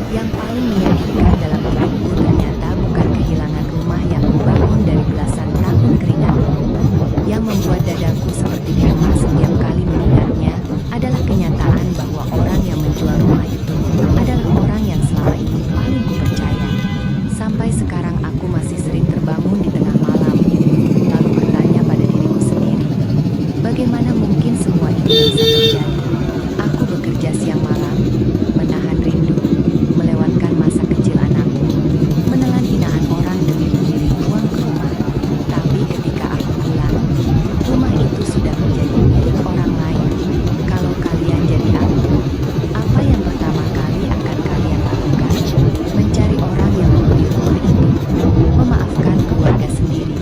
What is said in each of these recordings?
Yang paling menyakitkan dalam hidupku ternyata bukan kehilangan rumah yang kubangun dari belasan tahun keringatku. Yang membuat dadaku seperti diema setiap kali mengingatnya adalah kenyataan bahwa orang yang menjual rumah itu adalah orang yang selama ini paling kupercaya. Sampai sekarang aku masih sering terbangun di tengah malam, lalu bertanya pada diriku sendiri, bagaimana mungkin semua ini bisa terjadi? Aku bekerja siang malam, menahan rindu, melewatkan masa kecil anakku, menelan hinaan orang demi mengirim uang ke rumah. Tapi ketika aku pulang, rumah itu sudah menjadi milik orang lain. Kalau kalian jadi aku, apa yang pertama kali akan kalian lakukan? Mencari orang yang membeli rumah itu, memaafkan keluarga sendiri,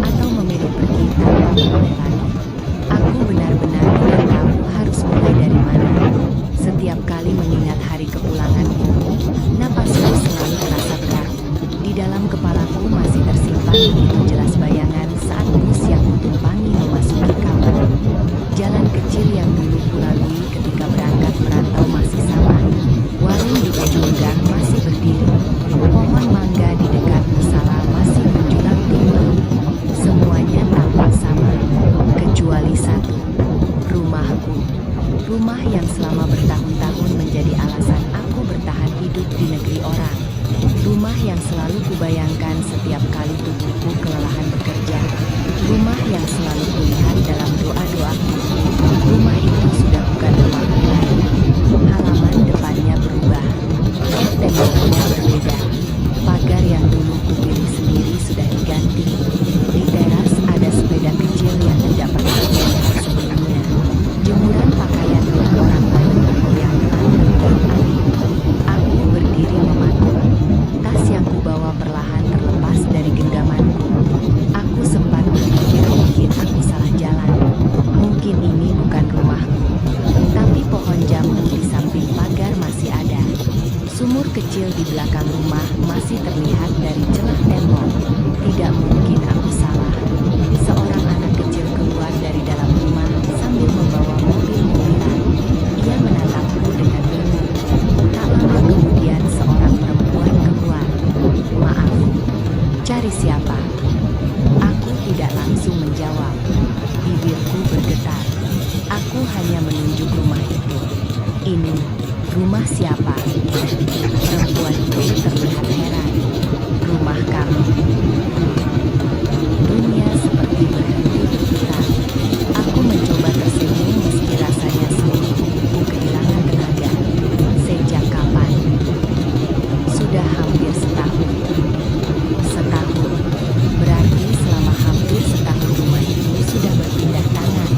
atau memilih pergi tanpa memulai lagi? Aku benar-benar tidak tahu harus mulai dari mana. Setiap kali mengingat hari kepulanganku, napasku selalu terasa berat. Di dalam kepalaku masih tersimpan begitu jelas bayangan saat bus yang kutumpangi memasuki kampung. Jalan kecil yang dulu kulalui ketika berangkat merantau masih sama. Warung di ujung gang masih berdiri. Pohon mangga di dekat musala masih menjulang tinggi. Semuanya tampak sama, kecuali satu, rumahku. Rumah yang selama bertahun-tahun menjadi alasan aku bertahan hidup di negeri orang. Rumah yang selalu kubayangkan setiap kali tubuhku kelelahan bekerja. Rumah yang selalu kulihat dalam doa-doaku. Rumah itu sudah bukan rumahku lagi. Halaman depannya berubah. Temboknya berbeda. Pagar yang dulu kupilih sendiri sudah diganti. Di teras ada sepeda kecil yang tidak pernah kulihat sebelumnya. Jemuran pakaian milik orang lain bergoyang pelan angin. Aku berdiri mematung. Tas yang kubawa perlahan terlepas dari genggamanku. Aku sempat berpikir mungkin aku salah jalan. Mungkin ini bukan rumahku. Tapi pohon jambu di samping pagar masih ada. Sumur kecil di belakang rumah masih terlihat dari celah tembok. Tidak mungkin aku salah. Seorang anak kecil keluar dari dalam rumah sambil membawa mobil-mobilan. Ia menatapku dengan bingung. Tak lama kemudian seorang perempuan keluar. Maaf, cari siapa? Aku tidak langsung menjawab. Bibirku bergetar. Aku hanya menunjuk rumah itu. Ini rumah siapa? Perempuan itu terlihat heran. Rumah kami. Dunia seperti berhenti berputar. Aku mencoba tersenyum meski rasanya seluruh tubuhku kehilangan tenaga. Sejak kapan? Sudah hampir setahun. Setahun. Berarti selama hampir setahun rumah itu sudah berpindah tangan.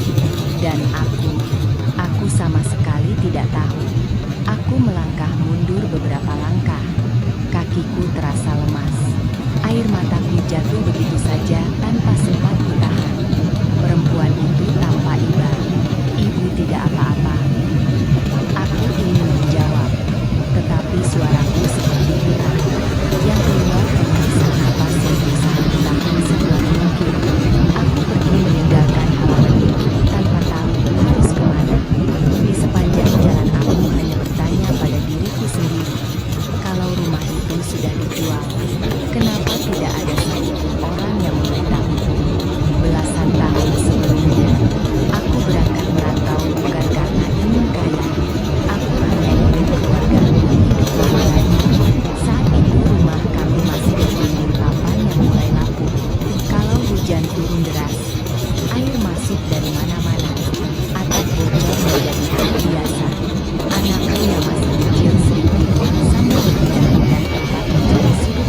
Dan aku sama sekali tidak tahu. Aku melangkah mundur beberapa langkah. Kakiku terasa lemas. Air mataku jatuh begitu saja tanpa sempat kutahan. Perempuan itu tanpa iba. Ibu tidak apa-apa. Aku ingin menjawab, tetapi suaraku seperti hilang. Yang keluar hanya isak napas yang berusaha ditahan sekuat mungkin. Aku pergi meninggalkan halaman itu tanpa tahu harus kemana. Di sepanjang jalan aku hanya bertanya pada diriku sendiri, kalau rumah itu sudah dijual, kenapa tidak ada satupun orang yang memberitahuku? Belasan tahun sebelumnya, aku berangkat merantau bukan karena ingin kaya. Aku hanya ingin keluargaku hidup bahagia. Saat itu rumah kami masih dikelilingi papan yang mulai lapuk. Kalau hujan turun deras, air masuk dari mana-mana. Atap bocor menjadi hal biasa. Anakku yang masih kecil sering tidur sambil berpindah-pindah tempat mencari sudut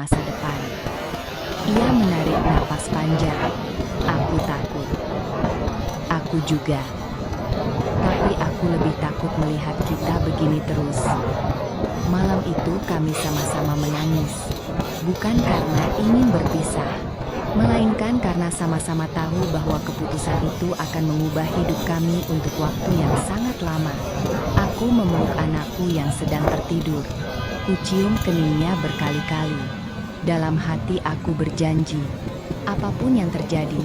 masa depan. Ia menarik napas panjang. Aku takut. Aku juga. Tapi aku lebih takut melihat kita begini terus. Malam itu kami sama-sama menangis. Bukan karena ingin berpisah, melainkan karena sama-sama tahu bahwa keputusan itu akan mengubah hidup kami untuk waktu yang sangat lama. Aku memeluk anakku yang sedang tertidur. Kucium keningnya berkali-kali. Dalam hati aku berjanji, apapun yang terjadi,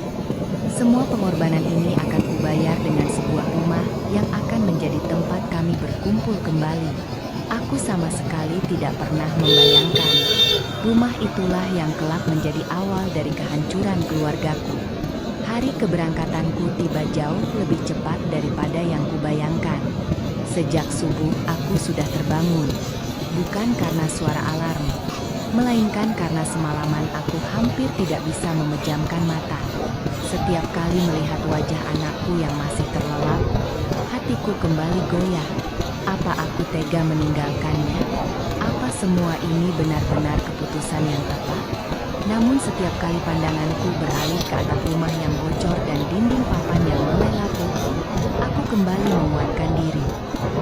semua pengorbanan ini akan kubayar dengan sebuah rumah yang akan menjadi tempat kami berkumpul kembali. Aku sama sekali tidak pernah membayangkan rumah itulah yang kelak menjadi awal dari kehancuran keluargaku. Hari keberangkatanku tiba jauh lebih cepat daripada yang kubayangkan. Sejak subuh aku sudah terbangun, bukan karena suara alarm, melainkan karena semalaman aku hampir tidak bisa memejamkan mata. Setiap kali melihat wajah anakku yang masih terlelap, hatiku kembali goyah. Apa aku tega meninggalkannya? Apa semua ini benar-benar keputusan yang tepat? Namun setiap kali pandanganku beralih ke atap rumah yang bocor dan dinding papan yang mulai lapuk, aku kembali menguatkan diri.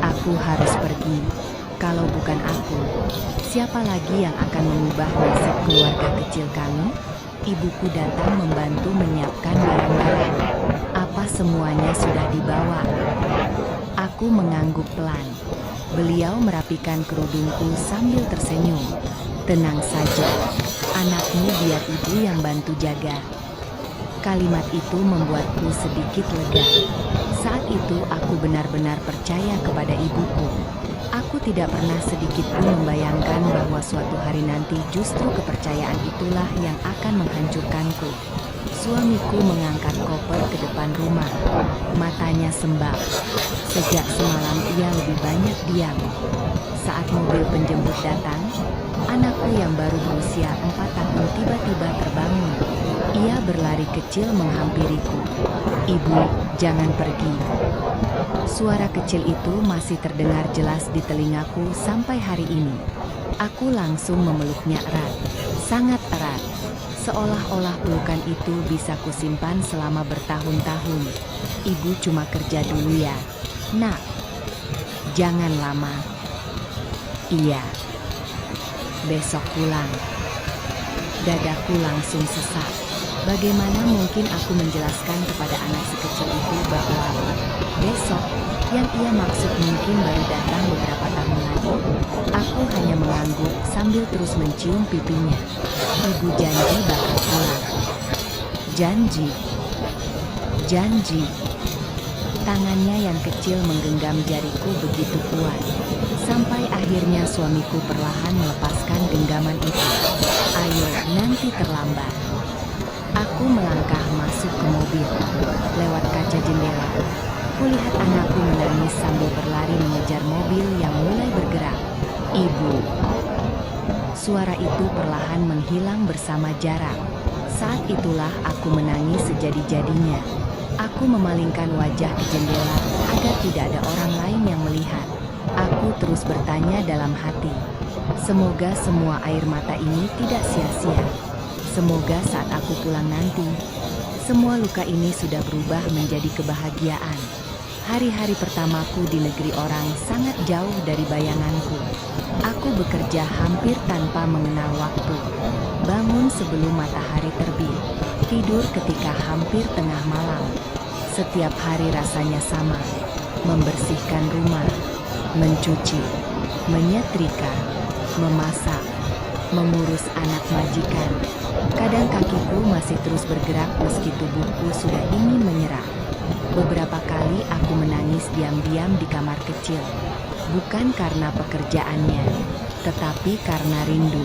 Aku harus pergi. Kalau bukan aku, siapa lagi yang akan mengubah nasib keluarga kecil kami? Ibuku datang membantu menyiapkan barang-barang. Apa semuanya sudah dibawa? Aku mengangguk pelan. Beliau merapikan kerudungku sambil tersenyum. Tenang saja, anakmu biar ibu yang bantu jaga. Kalimat itu membuatku sedikit lega. Saat itu aku benar-benar percaya kepada ibuku. Aku tidak pernah sedikit pun membayangkan bahwa suatu hari nanti justru kepercayaan itulah yang akan menghancurkanku. Suamiku mengangkat koper ke depan rumah. Matanya sembab. Sejak semalam ia lebih banyak diam. Saat mobil penjemput datang, anakku yang baru berusia 4 tahun tiba-tiba terbangun. Ia berlari kecil menghampiriku. "Ibu, jangan pergi." Suara kecil itu masih terdengar jelas di telingaku sampai hari ini. Aku langsung memeluknya erat, sangat erat. Seolah-olah pelukan itu bisa kusimpan selama bertahun-tahun. "Ibu cuma kerja dulu ya, Nak. Jangan lama." "Iya. Besok pulang." Dadaku langsung sesak. Bagaimana mungkin aku menjelaskan kepada anak sekecil itu bahwa besok yang ia maksud mungkin baru datang beberapa tahun lagi? Aku hanya mengangguk sambil terus mencium pipinya. "Ibu janji bakal pulang." "Janji. Janji." Tangannya yang kecil menggenggam jariku begitu kuat, sampai akhirnya suamiku perlahan melepaskan genggaman itu. "Ayo, nanti terlambat." Aku melangkah masuk ke mobil. Lewat kaca jendela, kulihat anakku menangis sambil berlari mengejar mobil yang mulai bergerak. "Ibu." Suara itu perlahan menghilang bersama jarak. Saat itulah aku menangis sejadi-jadinya. Aku memalingkan wajah ke jendela agar tidak ada orang lain yang melihat. Aku terus bertanya dalam hati, semoga semua air mata ini tidak sia-sia. Semoga saat aku pulang nanti, semua luka ini sudah berubah menjadi kebahagiaan. Hari-hari pertamaku di negeri orang sangat jauh dari bayanganku. Aku bekerja hampir tanpa mengenal waktu. Bangun sebelum matahari terbit. Tidur ketika hampir tengah malam. Setiap hari rasanya sama. Membersihkan rumah, mencuci, menyetrika, memasak, mengurus anak majikan. Kadang kakiku masih terus bergerak meski tubuhku sudah ingin menyerah. Beberapa kali aku menangis diam-diam di kamar kecil. Bukan karena pekerjaannya, tetapi karena rindu.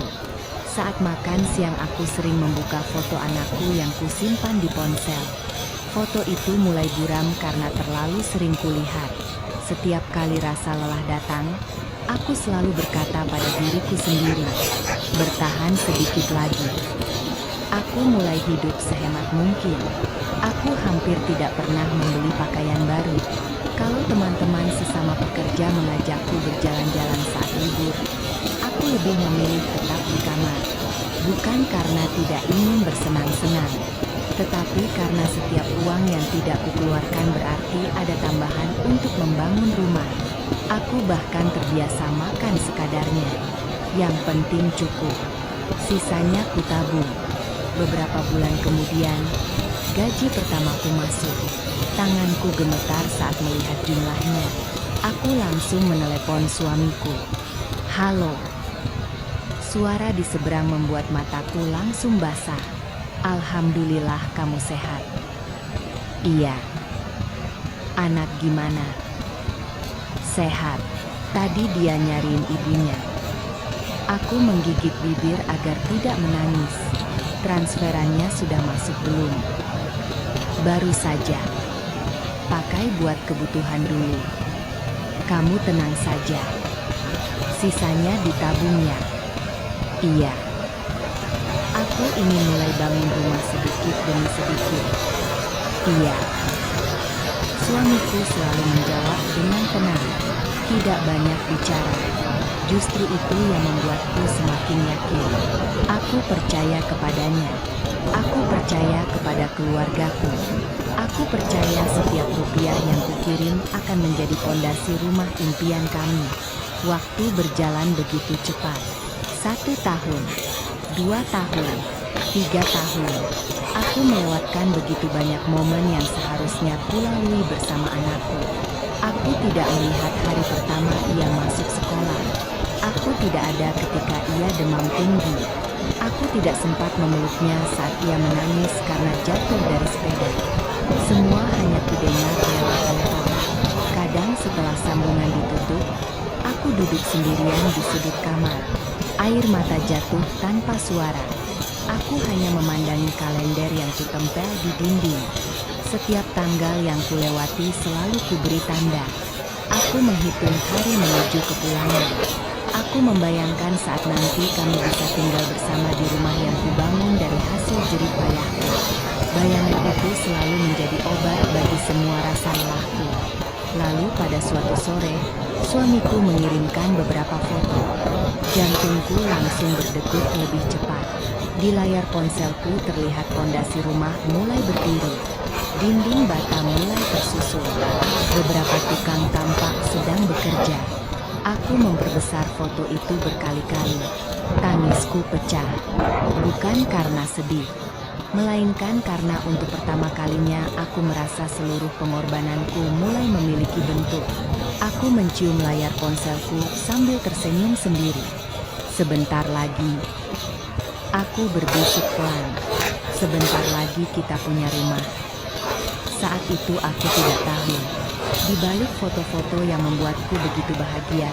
Saat makan siang aku sering membuka foto anakku yang kusimpan di ponsel. Foto itu mulai buram karena terlalu sering kulihat. Setiap kali rasa lelah datang, aku selalu berkata pada diriku sendiri, bertahan sedikit lagi. Aku mulai hidup sehemat mungkin. Aku hampir tidak pernah membeli pakaian baru. Kalau teman-teman sesama pekerja mengajakku berjalan-jalan saat libur, aku lebih memilih tetap di kamar. Bukan karena tidak ingin bersenang-senang, tetapi karena setiap uang yang tidak kukeluarkan berarti ada tambahan untuk membangun rumah. Aku bahkan terbiasa makan sekadarnya. Yang penting cukup. Sisanya kutabung. Beberapa bulan kemudian, gaji pertamaku masuk. Tanganku gemetar saat melihat jumlahnya. Aku langsung menelepon suamiku. Halo. Suara di seberang membuat mataku langsung basah. Alhamdulillah kamu sehat. Iya. Anak gimana? Sehat. Tadi dia nyariin ibunya. Aku menggigit bibir agar tidak menangis. Transferannya sudah masuk belum? Baru saja. Pakai buat kebutuhan dulu. Kamu tenang saja. Sisanya ditabungnya. Iya. Aku ingin mulai bangun rumah sedikit demi sedikit. Iya. Suamiku selalu menjawab dengan tenang. Tidak banyak bicara. Justru itu yang membuatku semakin yakin. Aku percaya kepadanya. Aku percaya kepada keluargaku. Aku percaya setiap rupiah yang kukirim akan menjadi fondasi rumah impian kami. Waktu berjalan begitu cepat. 1 tahun, 2 tahun, 3 tahun. Aku melewatkan begitu banyak momen yang seharusnya kulalui bersama anakku. Aku tidak melihat hari pertama ia masuk sekolah. Aku tidak ada ketika ia demam tinggi. Aku tidak sempat memeluknya saat ia menangis karena jatuh dari sepeda. Semua hanya kudengar lewat telepon. Kadang setelah sambungan ditutup, aku duduk sendirian di sudut kamar. Air mata jatuh tanpa suara. Aku hanya memandangi kalender yang kutempel di dinding. Setiap tanggal yang kulewati selalu kuberi tanda. Aku menghitung hari menuju kepulangan. Aku membayangkan saat nanti kami bisa tinggal bersama di rumah yang kubangun dari hasil jerih payahku. Bayangan itu selalu menjadi obat bagi semua rasa lelahku. Lalu pada suatu sore, suamiku mengirimkan beberapa foto. Jantungku langsung berdegup lebih cepat. Di layar ponselku terlihat fondasi rumah mulai berdiri. Dinding bata mulai tersusun. Beberapa tukang tampak sedang bekerja. Aku memperbesar foto itu berkali-kali. Tangisku pecah. Bukan karena sedih, melainkan karena untuk pertama kalinya aku merasa seluruh pengorbananku mulai memiliki bentuk. Aku mencium layar ponselku sambil tersenyum sendiri. Sebentar lagi. Aku berbisik pelan. Sebentar lagi kita punya rumah. Saat itu aku tidak tahu. Di balik foto-foto yang membuatku begitu bahagia,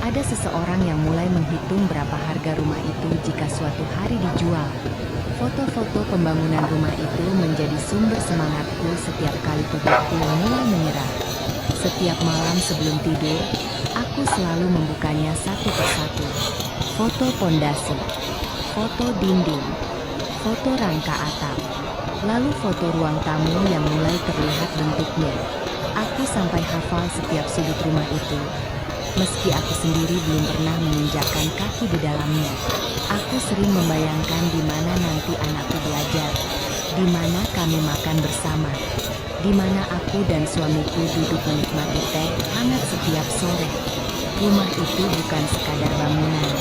ada seseorang yang mulai menghitung berapa harga rumah itu jika suatu hari dijual. Foto-foto pembangunan rumah itu menjadi sumber semangatku setiap kali perutku mulai menyerah. Setiap malam sebelum tidur, aku selalu membukanya satu persatu. Foto pondasi, foto dinding, foto rangka atap, lalu foto ruang tamu yang mulai terlihat bentuknya. Aku sampai hafal setiap sudut rumah itu. Meski aku sendiri belum pernah menginjakkan kaki di dalamnya. Aku sering membayangkan di mana nanti anakku belajar, di mana kami makan bersama, di mana aku dan suamiku duduk menikmati teh hangat setiap sore. Rumah itu bukan sekadar bangunan.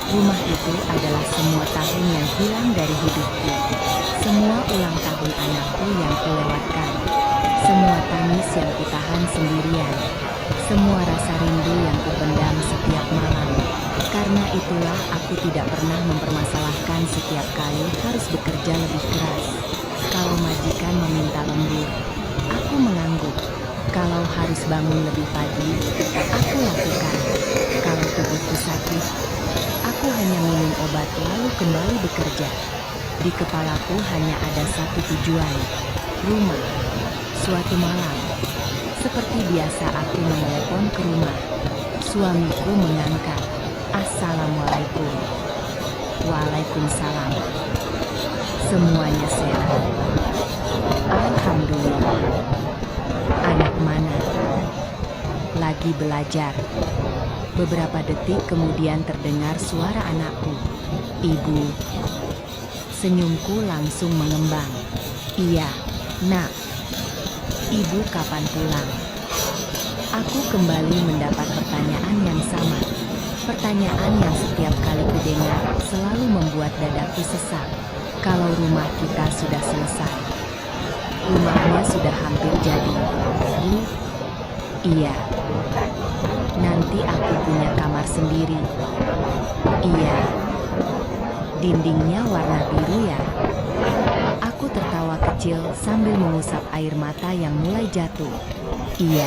Rumah itu adalah semua tahun yang hilang dari hidupku. Semua ulang tahun anakku yang kulewatkan. Semua tangis yang kutahan sendirian. Semua rasa rindu yang kupendam setiap malam. Karena itulah aku tidak pernah mempermasalahkan setiap kali harus bekerja lebih keras. Kalau majikan meminta lembur, aku mengangguk. Kalau harus bangun lebih pagi, aku lakukan. Kalau tubuhku sakit, aku hanya minum obat lalu kembali bekerja. Di kepalaku hanya ada satu tujuan, rumah. Suatu malam, seperti biasa aku menelepon ke rumah. Suamiku mengangkat. Assalamualaikum. Waalaikumsalam. Semuanya sehat. Alhamdulillah. Anak mana? Lagi belajar. Beberapa detik kemudian terdengar suara anakku. Ibu, Senyumku langsung mengembang. Iya, Nak. Ibu kapan pulang? Aku kembali mendapat pertanyaan yang sama. Pertanyaan yang setiap kali kudengar selalu membuat dadaku sesak. Kalau rumah kita sudah selesai. Rumahnya sudah hampir jadi, Bu. Iya. Nanti aku punya kamar sendiri. Iya. Dindingnya warna biru ya? Aku tertawa kecil sambil mengusap air mata yang mulai jatuh. Iya.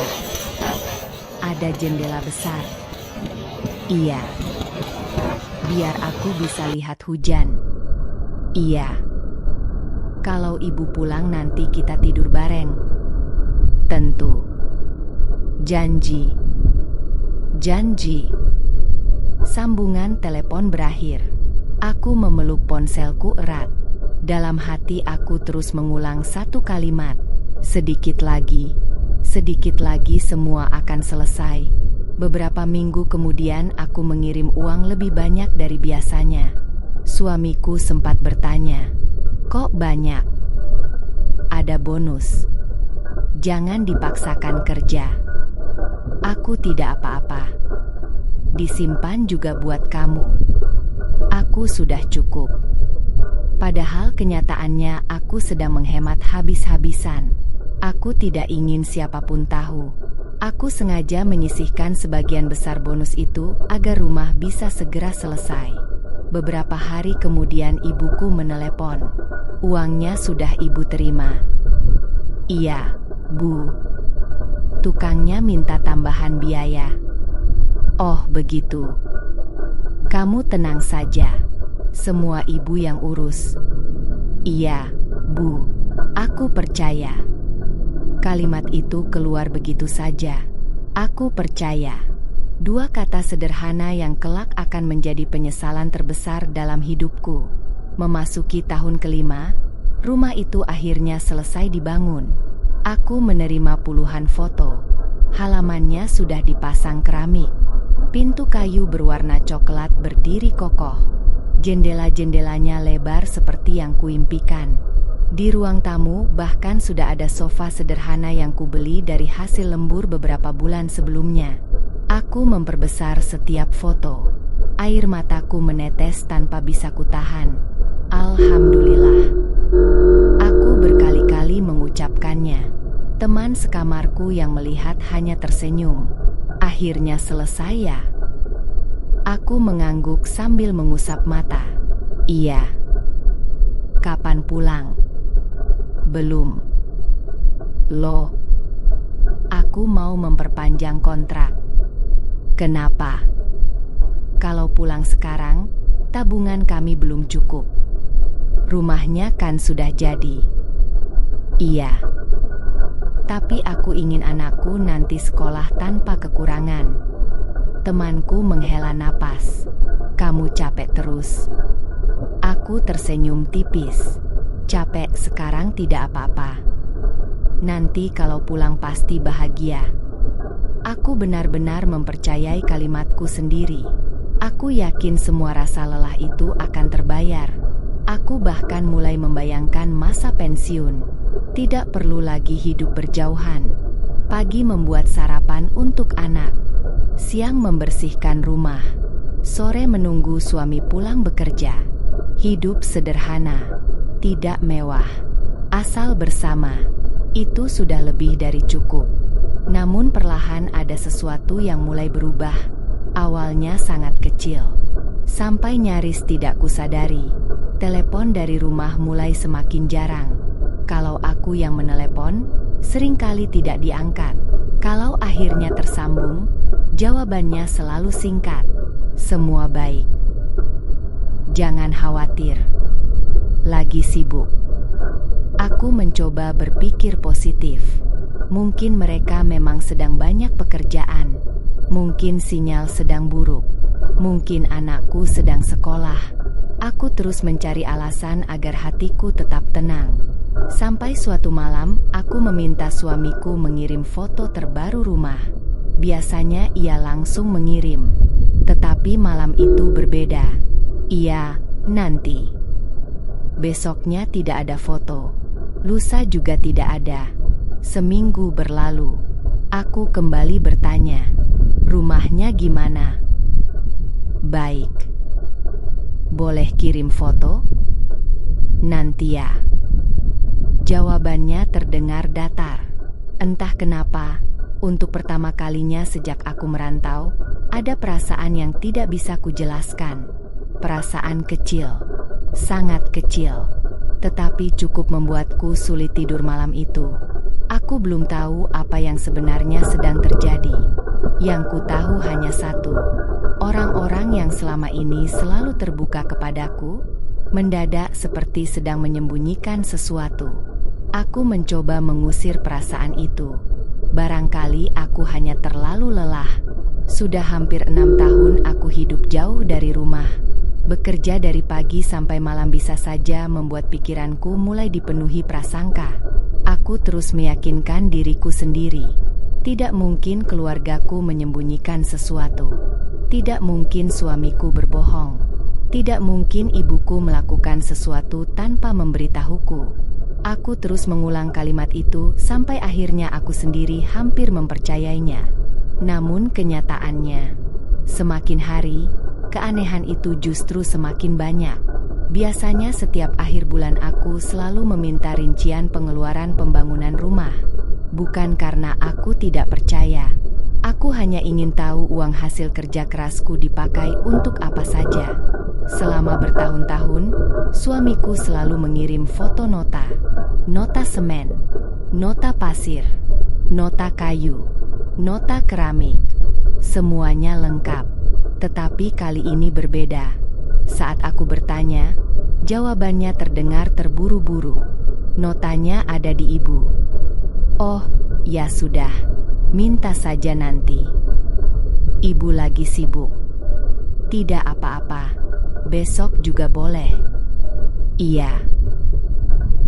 Ada jendela besar. Iya. Biar aku bisa lihat hujan. Iya. Kalau ibu pulang nanti kita tidur bareng. Tentu. Janji. Janji. Sambungan telepon berakhir. Aku memeluk ponselku erat. Dalam hati aku terus mengulang satu kalimat. Sedikit lagi semua akan selesai. Beberapa minggu kemudian aku mengirim uang lebih banyak dari biasanya. Suamiku sempat bertanya, "Kok banyak?" "Ada bonus. Jangan dipaksakan kerja." "Aku tidak apa-apa. Disimpan juga buat kamu. Aku sudah cukup." Padahal kenyataannya aku sedang menghemat habis-habisan. Aku tidak ingin siapapun tahu. Aku sengaja menyisihkan sebagian besar bonus itu agar rumah bisa segera selesai. Beberapa hari kemudian ibuku menelepon. "Uangnya sudah ibu terima?" "Iya, Bu. Tukangnya minta tambahan biaya." "Oh begitu. Kamu tenang saja. Semua ibu yang urus." "Iya, Bu. Aku percaya." Kalimat itu keluar begitu saja. Aku percaya. Dua kata sederhana yang kelak akan menjadi penyesalan terbesar dalam hidupku. Memasuki tahun kelima, rumah itu akhirnya selesai dibangun. Aku menerima puluhan foto. Halamannya sudah dipasang keramik. Pintu kayu berwarna coklat berdiri kokoh. Jendela-jendelanya lebar seperti yang kuimpikan. Di ruang tamu bahkan sudah ada sofa sederhana yang kubeli dari hasil lembur beberapa bulan sebelumnya. Aku memperbesar setiap foto. Air mataku menetes tanpa bisa kutahan. Alhamdulillah. Aku berkali-kali mengucapkannya. Teman sekamarku yang melihat hanya tersenyum. "Akhirnya selesai ya?" Aku mengangguk sambil mengusap mata. "Iya." "Kapan pulang?" "Belum." "Loh, aku mau memperpanjang kontrak." "Kenapa?" "Kalau pulang sekarang, tabungan kami belum cukup." "Rumahnya kan sudah jadi." "Iya. Tapi aku ingin anakku nanti sekolah tanpa kekurangan." Temanku menghela napas. "Kamu capek terus." Aku tersenyum tipis. "Capek sekarang tidak apa-apa. Nanti kalau pulang pasti bahagia." Aku benar-benar mempercayai kalimatku sendiri. Aku yakin semua rasa lelah itu akan terbayar. Aku bahkan mulai membayangkan masa pensiun. Tidak perlu lagi hidup berjauhan. Pagi membuat sarapan untuk anak. Siang membersihkan rumah. Sore menunggu suami pulang bekerja. Hidup sederhana. Tidak mewah. Asal bersama. Itu sudah lebih dari cukup. Namun perlahan ada sesuatu yang mulai berubah. Awalnya sangat kecil. Sampai nyaris tidak kusadari. Telepon dari rumah mulai semakin jarang. Kalau aku yang menelepon, seringkali tidak diangkat. Kalau akhirnya tersambung, jawabannya selalu singkat. "Semua baik. Jangan khawatir. Lagi sibuk." Aku mencoba berpikir positif. Mungkin mereka memang sedang banyak pekerjaan. Mungkin sinyal sedang buruk. Mungkin anakku sedang sekolah. Aku terus mencari alasan agar hatiku tetap tenang. Sampai suatu malam, aku meminta suamiku mengirim foto terbaru rumah. Biasanya ia langsung mengirim. Tetapi malam itu berbeda. "Iya, nanti." Besoknya tidak ada foto. Lusa juga tidak ada. Seminggu berlalu. Aku kembali bertanya, rumahnya gimana? Baik. Boleh kirim foto? Nanti ya. Jawabannya terdengar datar. Entah kenapa, untuk pertama kalinya sejak aku merantau, ada perasaan yang tidak bisa kujelaskan. Perasaan kecil, sangat kecil, tetapi cukup membuatku sulit tidur malam itu. Aku belum tahu apa yang sebenarnya sedang terjadi. Yang ku tahu hanya satu, orang-orang yang selama ini selalu terbuka kepadaku, mendadak seperti sedang menyembunyikan sesuatu. Aku mencoba mengusir perasaan itu. Barangkali aku hanya terlalu lelah. Sudah hampir 6 tahun aku hidup jauh dari rumah. Bekerja dari pagi sampai malam bisa saja membuat pikiranku mulai dipenuhi prasangka. Aku terus meyakinkan diriku sendiri. Tidak mungkin keluargaku menyembunyikan sesuatu. Tidak mungkin suamiku berbohong. Tidak mungkin ibuku melakukan sesuatu tanpa memberitahuku. Aku terus mengulang kalimat itu sampai akhirnya aku sendiri hampir mempercayainya. Namun kenyataannya, semakin hari, keanehan itu justru semakin banyak. Biasanya setiap akhir bulan aku selalu meminta rincian pengeluaran pembangunan rumah. Bukan karena aku tidak percaya. Aku hanya ingin tahu uang hasil kerja kerasku dipakai untuk apa saja. Selama bertahun-tahun, suamiku selalu mengirim foto nota. Nota semen, nota pasir, nota kayu, nota keramik. Semuanya lengkap. Tetapi kali ini berbeda. Saat aku bertanya, jawabannya terdengar terburu-buru. Notanya ada di ibu. Oh, ya sudah. Minta saja nanti. Ibu lagi sibuk. Tidak apa-apa. Besok juga boleh. Iya.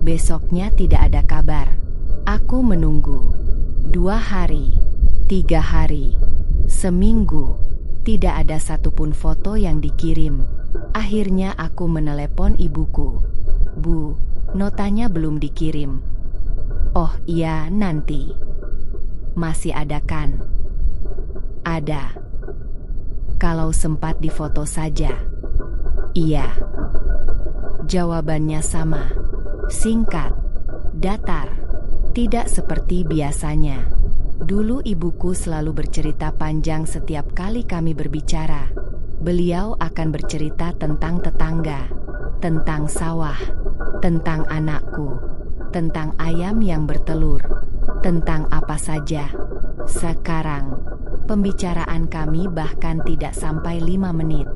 Besoknya tidak ada kabar. Aku menunggu. 2 hari, 3 hari, seminggu. Tidak ada satupun foto yang dikirim. Akhirnya aku menelepon ibuku. Bu, notanya belum dikirim. Oh iya, nanti. Masih ada kan? Ada. Kalau sempat difoto saja. Iya. Jawabannya sama. Singkat, datar, tidak seperti biasanya. Dulu ibuku selalu bercerita panjang setiap kali kami berbicara. Beliau akan bercerita tentang tetangga, tentang sawah, tentang anakku, tentang ayam yang bertelur, tentang apa saja. Sekarang, pembicaraan kami bahkan tidak sampai 5 menit.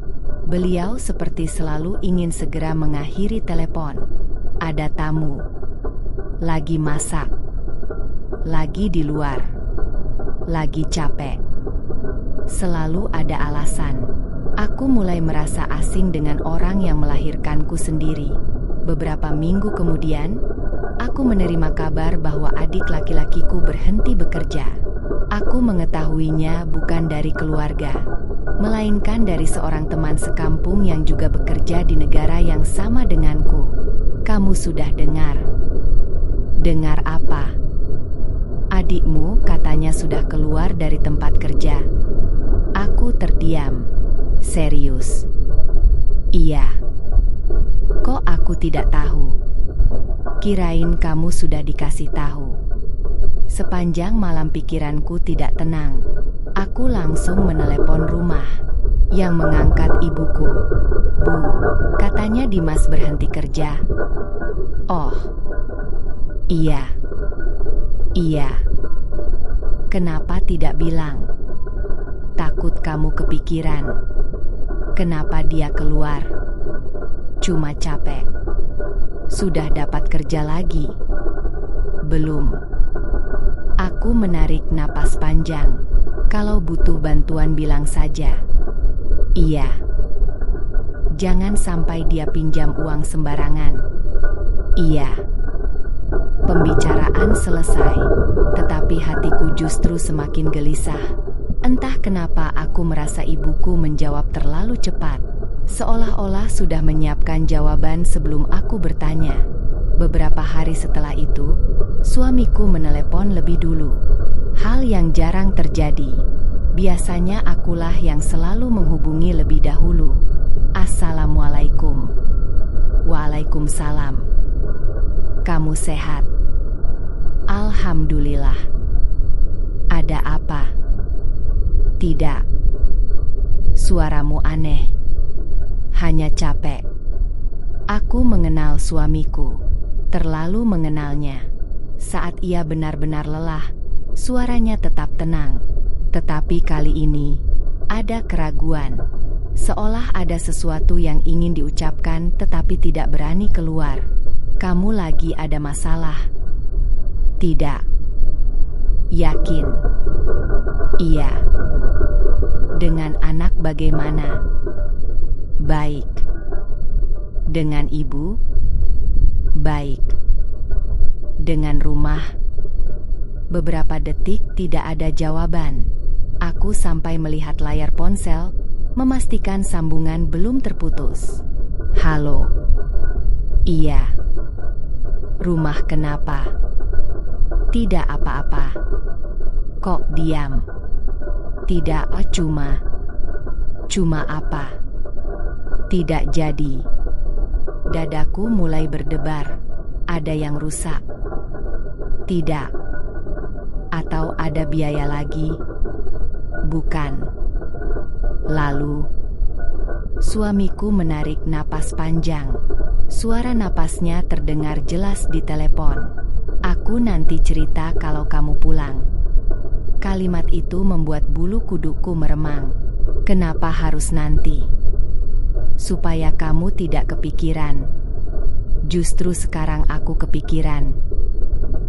Beliau seperti selalu ingin segera mengakhiri telepon. Ada tamu. Lagi masak. Lagi di luar. Lagi capek. Selalu ada alasan. Aku mulai merasa asing dengan orang yang melahirkanku sendiri. Beberapa minggu kemudian, aku menerima kabar bahwa adik laki-lakiku berhenti bekerja. Aku mengetahuinya bukan dari keluarga, melainkan dari seorang teman sekampung yang juga bekerja di negara yang sama denganku. Kamu sudah dengar? Dengar apa? Adikmu katanya sudah keluar dari tempat kerja. Aku terdiam. Serius? Iya. Kok aku tidak tahu? Kirain kamu sudah dikasih tahu. Sepanjang malam pikiranku tidak tenang. Aku langsung menelepon rumah. Yang mengangkat ibuku. Bu, katanya Dimas berhenti kerja. Oh, iya. Iya. Kenapa tidak bilang? Takut kamu kepikiran. Kenapa dia keluar? Cuma capek. Sudah dapat kerja lagi? Belum. Aku menarik napas panjang. Kalau butuh bantuan bilang saja. Iya. Jangan sampai dia pinjam uang sembarangan. Iya. Pembicaraan selesai, tetapi hatiku justru semakin gelisah. Entah kenapa aku merasa ibuku menjawab terlalu cepat. seolah-olah sudah menyiapkan jawaban sebelum aku bertanya. Beberapa hari setelah itu, suamiku menelepon lebih dulu. Hal yang jarang terjadi. Biasanya akulah yang selalu menghubungi lebih dahulu. Assalamualaikum. Waalaikumsalam. Kamu sehat? Alhamdulillah. Ada apa? Tidak. Suaramu aneh. Hanya capek. Aku mengenal suamiku. Terlalu mengenalnya. Saat ia benar-benar lelah, suaranya tetap tenang. Tetapi kali ini, ada keraguan. Seolah ada sesuatu yang ingin diucapkan tetapi tidak berani keluar. Kamu lagi ada masalah? Tidak. Yakin? Iya. Dengan anak bagaimana? Baik. Dengan ibu? Baik. Dengan rumah? Beberapa detik tidak ada jawaban. Aku sampai melihat layar ponsel, memastikan sambungan belum terputus. Halo. Iya. Rumah kenapa? Tidak apa-apa. Kok diam? Tidak, cuma apa? Tidak jadi. Dadaku mulai berdebar. Ada yang rusak? Tidak. Atau ada biaya lagi? Bukan. Lalu, suamiku menarik napas panjang. Suara napasnya terdengar jelas di telepon. Aku nanti cerita kalau kamu pulang. Kalimat itu membuat bulu kuduku meremang. Kenapa harus nanti? Supaya kamu tidak kepikiran. Justru sekarang aku kepikiran.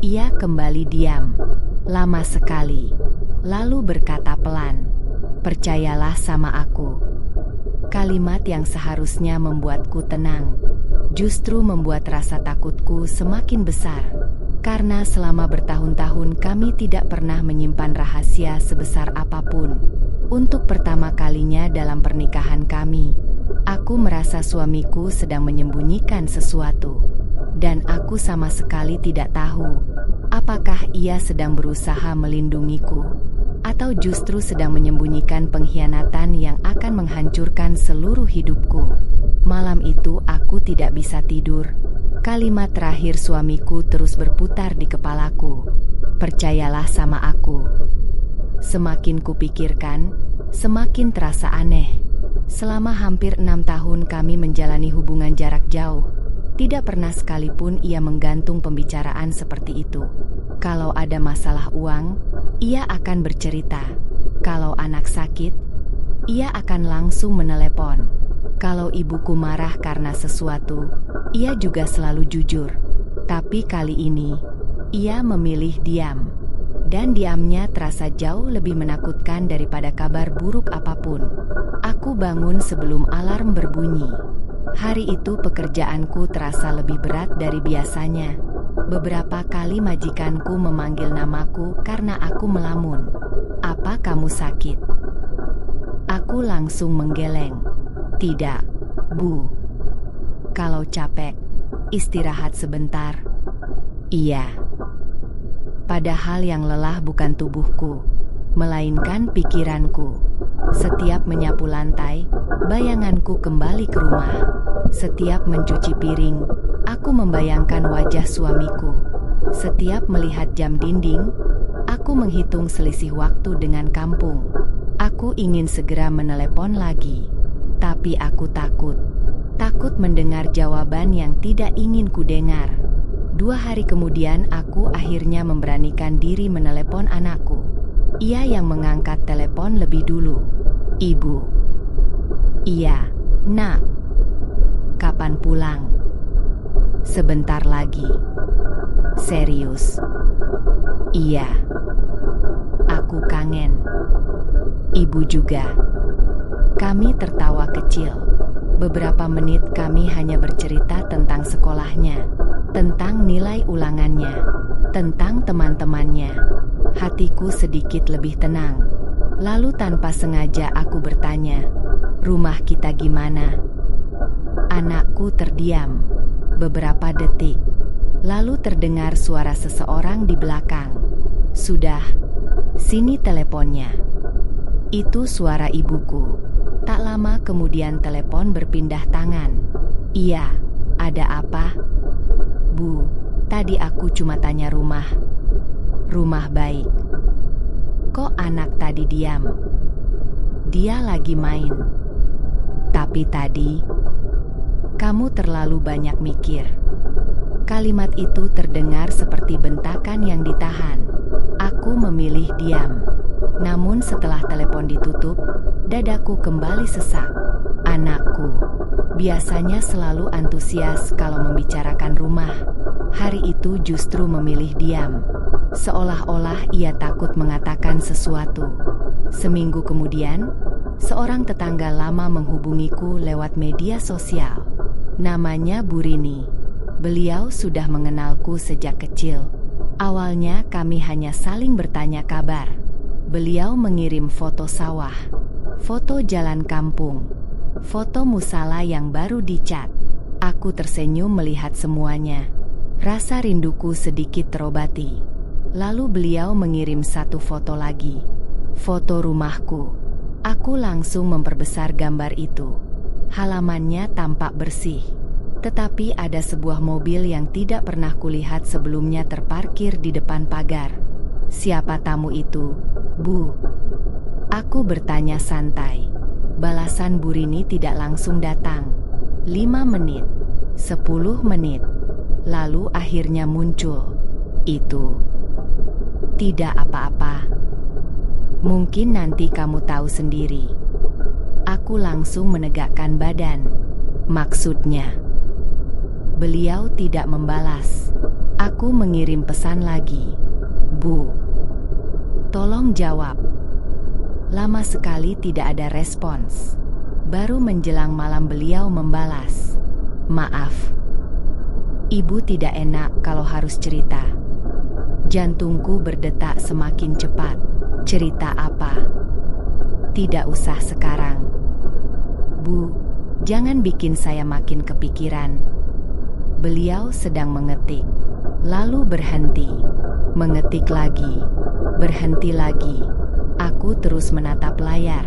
Ia kembali diam. Lama sekali. Lalu berkata pelan, "Percayalah sama aku." Kalimat yang seharusnya membuatku tenang, justru membuat rasa takutku semakin besar. Karena selama bertahun-tahun kami tidak pernah menyimpan rahasia sebesar apapun. Untuk pertama kalinya dalam pernikahan kami, aku merasa suamiku sedang menyembunyikan sesuatu. Dan aku sama sekali tidak tahu, apakah ia sedang berusaha melindungiku, atau justru sedang menyembunyikan pengkhianatan yang akan menghancurkan seluruh hidupku. Malam itu aku tidak bisa tidur. Kalimat terakhir suamiku terus berputar di kepalaku. Percayalah sama aku. Semakin kupikirkan, semakin terasa aneh. Selama hampir 6 tahun kami menjalani hubungan jarak jauh, tidak pernah sekalipun ia menggantung pembicaraan seperti itu. Kalau ada masalah uang, ia akan bercerita. Kalau anak sakit, ia akan langsung menelepon. Kalau ibuku marah karena sesuatu, ia juga selalu jujur. Tapi kali ini, ia memilih diam. Dan diamnya terasa jauh lebih menakutkan daripada kabar buruk apapun. Aku bangun sebelum alarm berbunyi. Hari itu pekerjaanku terasa lebih berat dari biasanya. Beberapa kali majikanku memanggil namaku karena aku melamun. "Apa kamu sakit?" Aku langsung menggeleng. "Tidak, Bu. Kalau capek, istirahat sebentar." "Iya." Padahal yang lelah bukan tubuhku, melainkan pikiranku. Setiap menyapu lantai, bayanganku kembali ke rumah. Setiap mencuci piring, aku membayangkan wajah suamiku. Setiap melihat jam dinding, aku menghitung selisih waktu dengan kampung. Aku ingin segera menelepon lagi. Tapi aku takut. Takut mendengar jawaban yang tidak ingin kudengar. 2 hari kemudian aku akhirnya memberanikan diri menelepon anakku. Ia yang mengangkat telepon lebih dulu. "Ibu." "Iya, Nak." "Kapan pulang?" "Sebentar lagi." "Serius?" "Iya." "Aku kangen." "Ibu juga." Kami tertawa kecil. Beberapa menit kami hanya bercerita tentang sekolahnya, tentang nilai ulangannya, tentang teman-temannya. Hatiku sedikit lebih tenang. Lalu tanpa sengaja aku bertanya, "Rumah kita gimana?" Anakku terdiam beberapa detik. Lalu terdengar suara seseorang di belakang. "Sudah, sini teleponnya." Itu suara ibuku. Tak lama kemudian telepon berpindah tangan. "Iya, ada apa?" "Bu, tadi aku cuma tanya rumah." "Rumah baik." "Kok anak tadi diam?" "Dia lagi main." "Tapi tadi..." "Kamu terlalu banyak mikir." Kalimat itu terdengar seperti bentakan yang ditahan. Aku memilih diam. Namun setelah telepon ditutup, dadaku kembali sesak. Anakku biasanya selalu antusias kalau membicarakan rumah. Hari itu justru memilih diam. Seolah-olah ia takut mengatakan sesuatu. Seminggu kemudian, seorang tetangga lama menghubungiku lewat media sosial. Namanya Bu Rini. Beliau sudah mengenalku sejak kecil. Awalnya kami hanya saling bertanya kabar. Beliau mengirim foto sawah, foto jalan kampung, foto musala yang baru dicat. Aku tersenyum melihat semuanya. Rasa rinduku sedikit terobati. Lalu beliau mengirim satu foto lagi, foto rumahku. Aku langsung memperbesar gambar itu. Halamannya tampak bersih. Tetapi ada sebuah mobil yang tidak pernah kulihat sebelumnya terparkir di depan pagar. "Siapa tamu itu, Bu?" Aku bertanya santai. Balasan Bu Rini tidak langsung datang. 5 menit, 10 menit, lalu akhirnya muncul. "Itu tidak apa-apa. Mungkin nanti kamu tahu sendiri." Aku langsung menegakkan badan. "Maksudnya?" Beliau tidak membalas. Aku mengirim pesan lagi. "Bu, tolong jawab." Lama sekali tidak ada respons. Baru menjelang malam beliau membalas. "Maaf, Ibu tidak enak kalau harus cerita." Jantungku berdetak semakin cepat. "Cerita apa?" "Tidak usah sekarang. Bu, jangan bikin saya makin kepikiran." Beliau sedang mengetik, lalu berhenti, mengetik lagi, berhenti lagi. Aku terus menatap layar.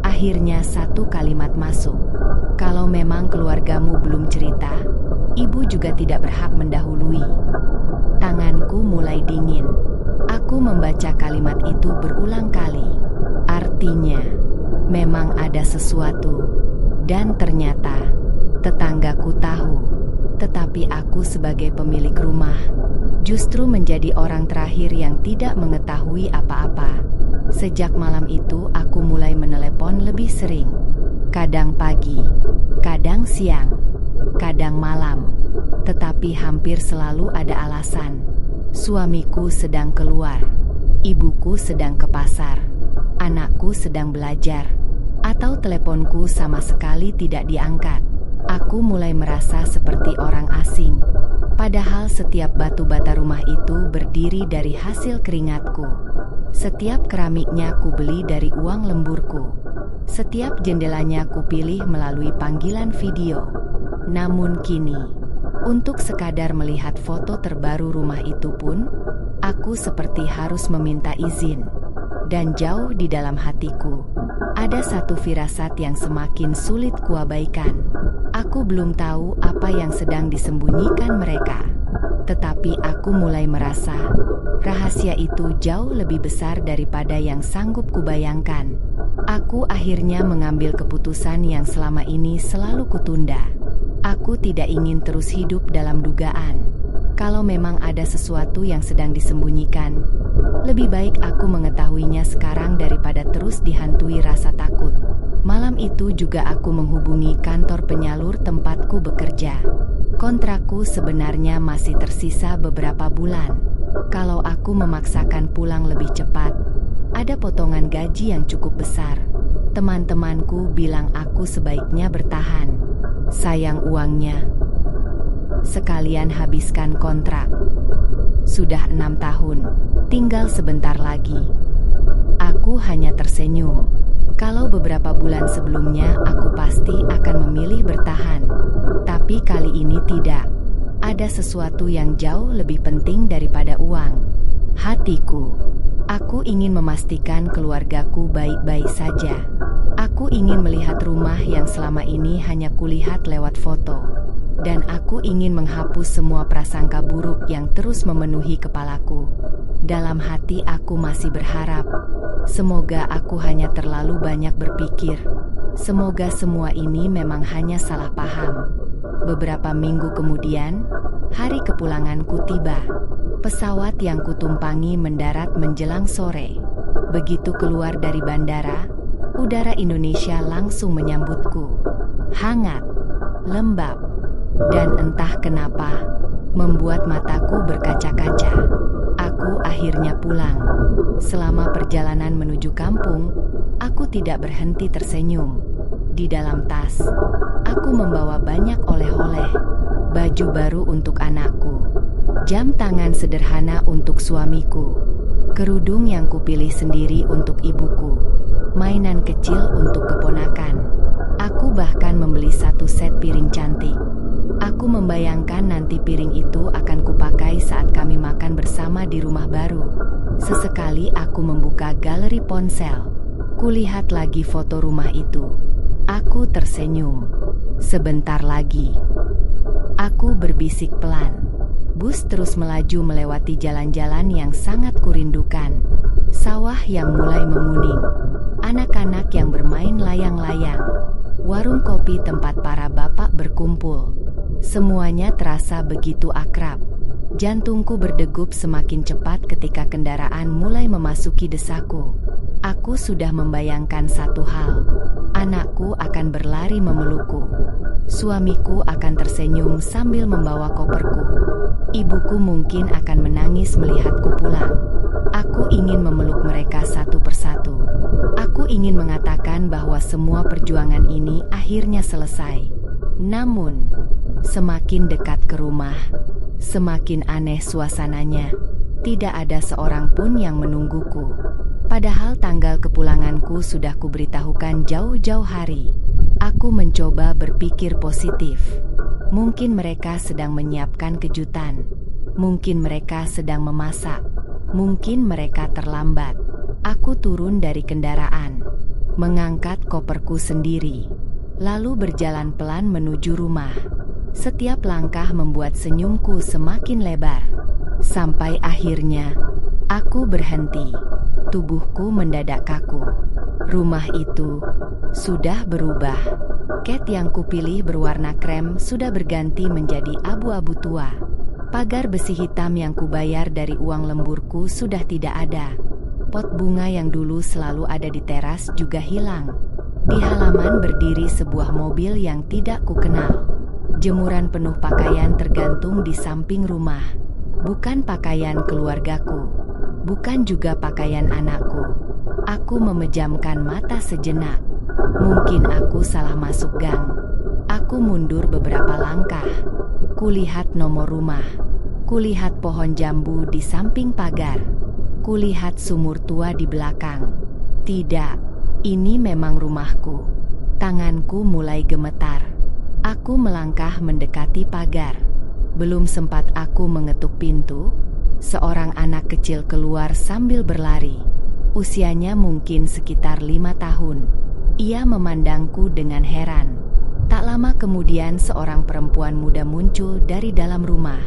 Akhirnya satu kalimat masuk. "Kalau memang keluargamu belum cerita, Ibu juga tidak berhak mendahului." Tanganku mulai dingin. Aku membaca kalimat itu berulang kali. Artinya, memang ada sesuatu. Dan ternyata, tetanggaku tahu. Tetapi aku sebagai pemilik rumah, justru menjadi orang terakhir yang tidak mengetahui apa-apa. Sejak malam itu aku mulai menelepon lebih sering. Kadang pagi, kadang siang, kadang malam. Tetapi hampir selalu ada alasan. Suamiku sedang keluar, ibuku sedang ke pasar, anakku sedang belajar, atau teleponku sama sekali tidak diangkat. Aku mulai merasa seperti orang asing. Padahal setiap batu bata rumah itu berdiri dari hasil keringatku. Setiap keramiknya ku beli dari uang lemburku. Setiap jendelanya ku pilih melalui panggilan video. Namun kini, untuk sekadar melihat foto terbaru rumah itu pun, aku seperti harus meminta izin. Dan jauh di dalam hatiku, ada satu firasat yang semakin sulit kuabaikan. Aku belum tahu apa yang sedang disembunyikan mereka. Tetapi aku mulai merasa, rahasia itu jauh lebih besar daripada yang sanggup kubayangkan. Aku akhirnya mengambil keputusan yang selama ini selalu kutunda. Aku tidak ingin terus hidup dalam dugaan. Kalau memang ada sesuatu yang sedang disembunyikan, lebih baik aku mengetahuinya sekarang daripada terus dihantui rasa takut. Malam itu juga aku menghubungi kantor penyalur tempatku bekerja. Kontrakku sebenarnya masih tersisa beberapa bulan. Kalau aku memaksakan pulang lebih cepat, ada potongan gaji yang cukup besar. Teman-temanku bilang aku sebaiknya bertahan. Sayang uangnya. Sekalian habiskan kontrak. Sudah 6 tahun, tinggal sebentar lagi. Aku hanya tersenyum. Kalau beberapa bulan sebelumnya aku pasti akan memilih bertahan. Tapi kali ini tidak. Ada sesuatu yang jauh lebih penting daripada uang. Hatiku. Aku ingin memastikan keluargaku baik-baik saja. Aku ingin melihat rumah yang selama ini hanya kulihat lewat foto. Dan aku ingin menghapus semua prasangka buruk yang terus memenuhi kepalaku. Dalam hati aku masih berharap. Semoga aku hanya terlalu banyak berpikir. Semoga semua ini memang hanya salah paham. Beberapa minggu kemudian, hari kepulanganku tiba. Pesawat yang kutumpangi mendarat menjelang sore. Begitu keluar dari bandara, udara Indonesia langsung menyambutku. Hangat, lembab, dan entah kenapa, membuat mataku berkaca-kaca. Aku akhirnya pulang. Selama perjalanan menuju kampung, aku tidak berhenti tersenyum. Di dalam tas, aku membawa banyak oleh-oleh. Baju baru untuk anakku. Jam tangan sederhana untuk suamiku. Kerudung yang kupilih sendiri untuk ibuku. Mainan kecil untuk keponakan. Aku bahkan membeli satu set piring cantik. Aku membayangkan nanti piring itu akan kupakai saat kami makan bersama di rumah baru. Sesekali aku membuka galeri ponsel. Kulihat lagi foto rumah itu. Aku tersenyum. Sebentar lagi. Aku berbisik pelan. Bus terus melaju melewati jalan-jalan yang sangat kurindukan. Sawah yang mulai menguning. Anak-anak yang bermain layang-layang. Warung kopi tempat para bapak berkumpul. Semuanya terasa begitu akrab. Jantungku berdegup semakin cepat ketika kendaraan mulai memasuki desaku. Aku sudah membayangkan satu hal. Anakku akan berlari memelukku. Suamiku akan tersenyum sambil membawa koperku. Ibuku mungkin akan menangis melihatku pulang. Aku ingin memeluk mereka satu persatu. Aku ingin mengatakan bahwa semua perjuangan ini akhirnya selesai. Namun, semakin dekat ke rumah, semakin aneh suasananya. Tidak ada seorang pun yang menungguku. Padahal tanggal kepulanganku sudah kuberitahukan jauh-jauh hari. Aku mencoba berpikir positif. Mungkin mereka sedang menyiapkan kejutan. Mungkin mereka sedang memasak. Mungkin mereka terlambat. Aku turun dari kendaraan, mengangkat koperku sendiri, lalu berjalan pelan menuju rumah. Setiap langkah membuat senyumku semakin lebar. Sampai akhirnya, aku berhenti. Tubuhku mendadak kaku. Rumah itu sudah berubah. Cat yang kupilih berwarna krem sudah berganti menjadi abu-abu tua. Pagar besi hitam yang kubayar dari uang lemburku sudah tidak ada. Pot bunga yang dulu selalu ada di teras juga hilang. Di halaman berdiri sebuah mobil yang tidak kukenal. Jemuran penuh pakaian tergantung di samping rumah. Bukan pakaian keluargaku. Bukan juga pakaian anakku. Aku memejamkan mata sejenak. Mungkin aku salah masuk gang. Aku mundur beberapa langkah. Kulihat nomor rumah. Kulihat pohon jambu di samping pagar. Kulihat sumur tua di belakang. Tidak, ini memang rumahku. Tanganku mulai gemetar. Aku melangkah mendekati pagar. Belum sempat aku mengetuk pintu, seorang anak kecil keluar sambil berlari. Usianya mungkin sekitar 5 tahun. Ia memandangku dengan heran. Tak lama kemudian seorang perempuan muda muncul dari dalam rumah.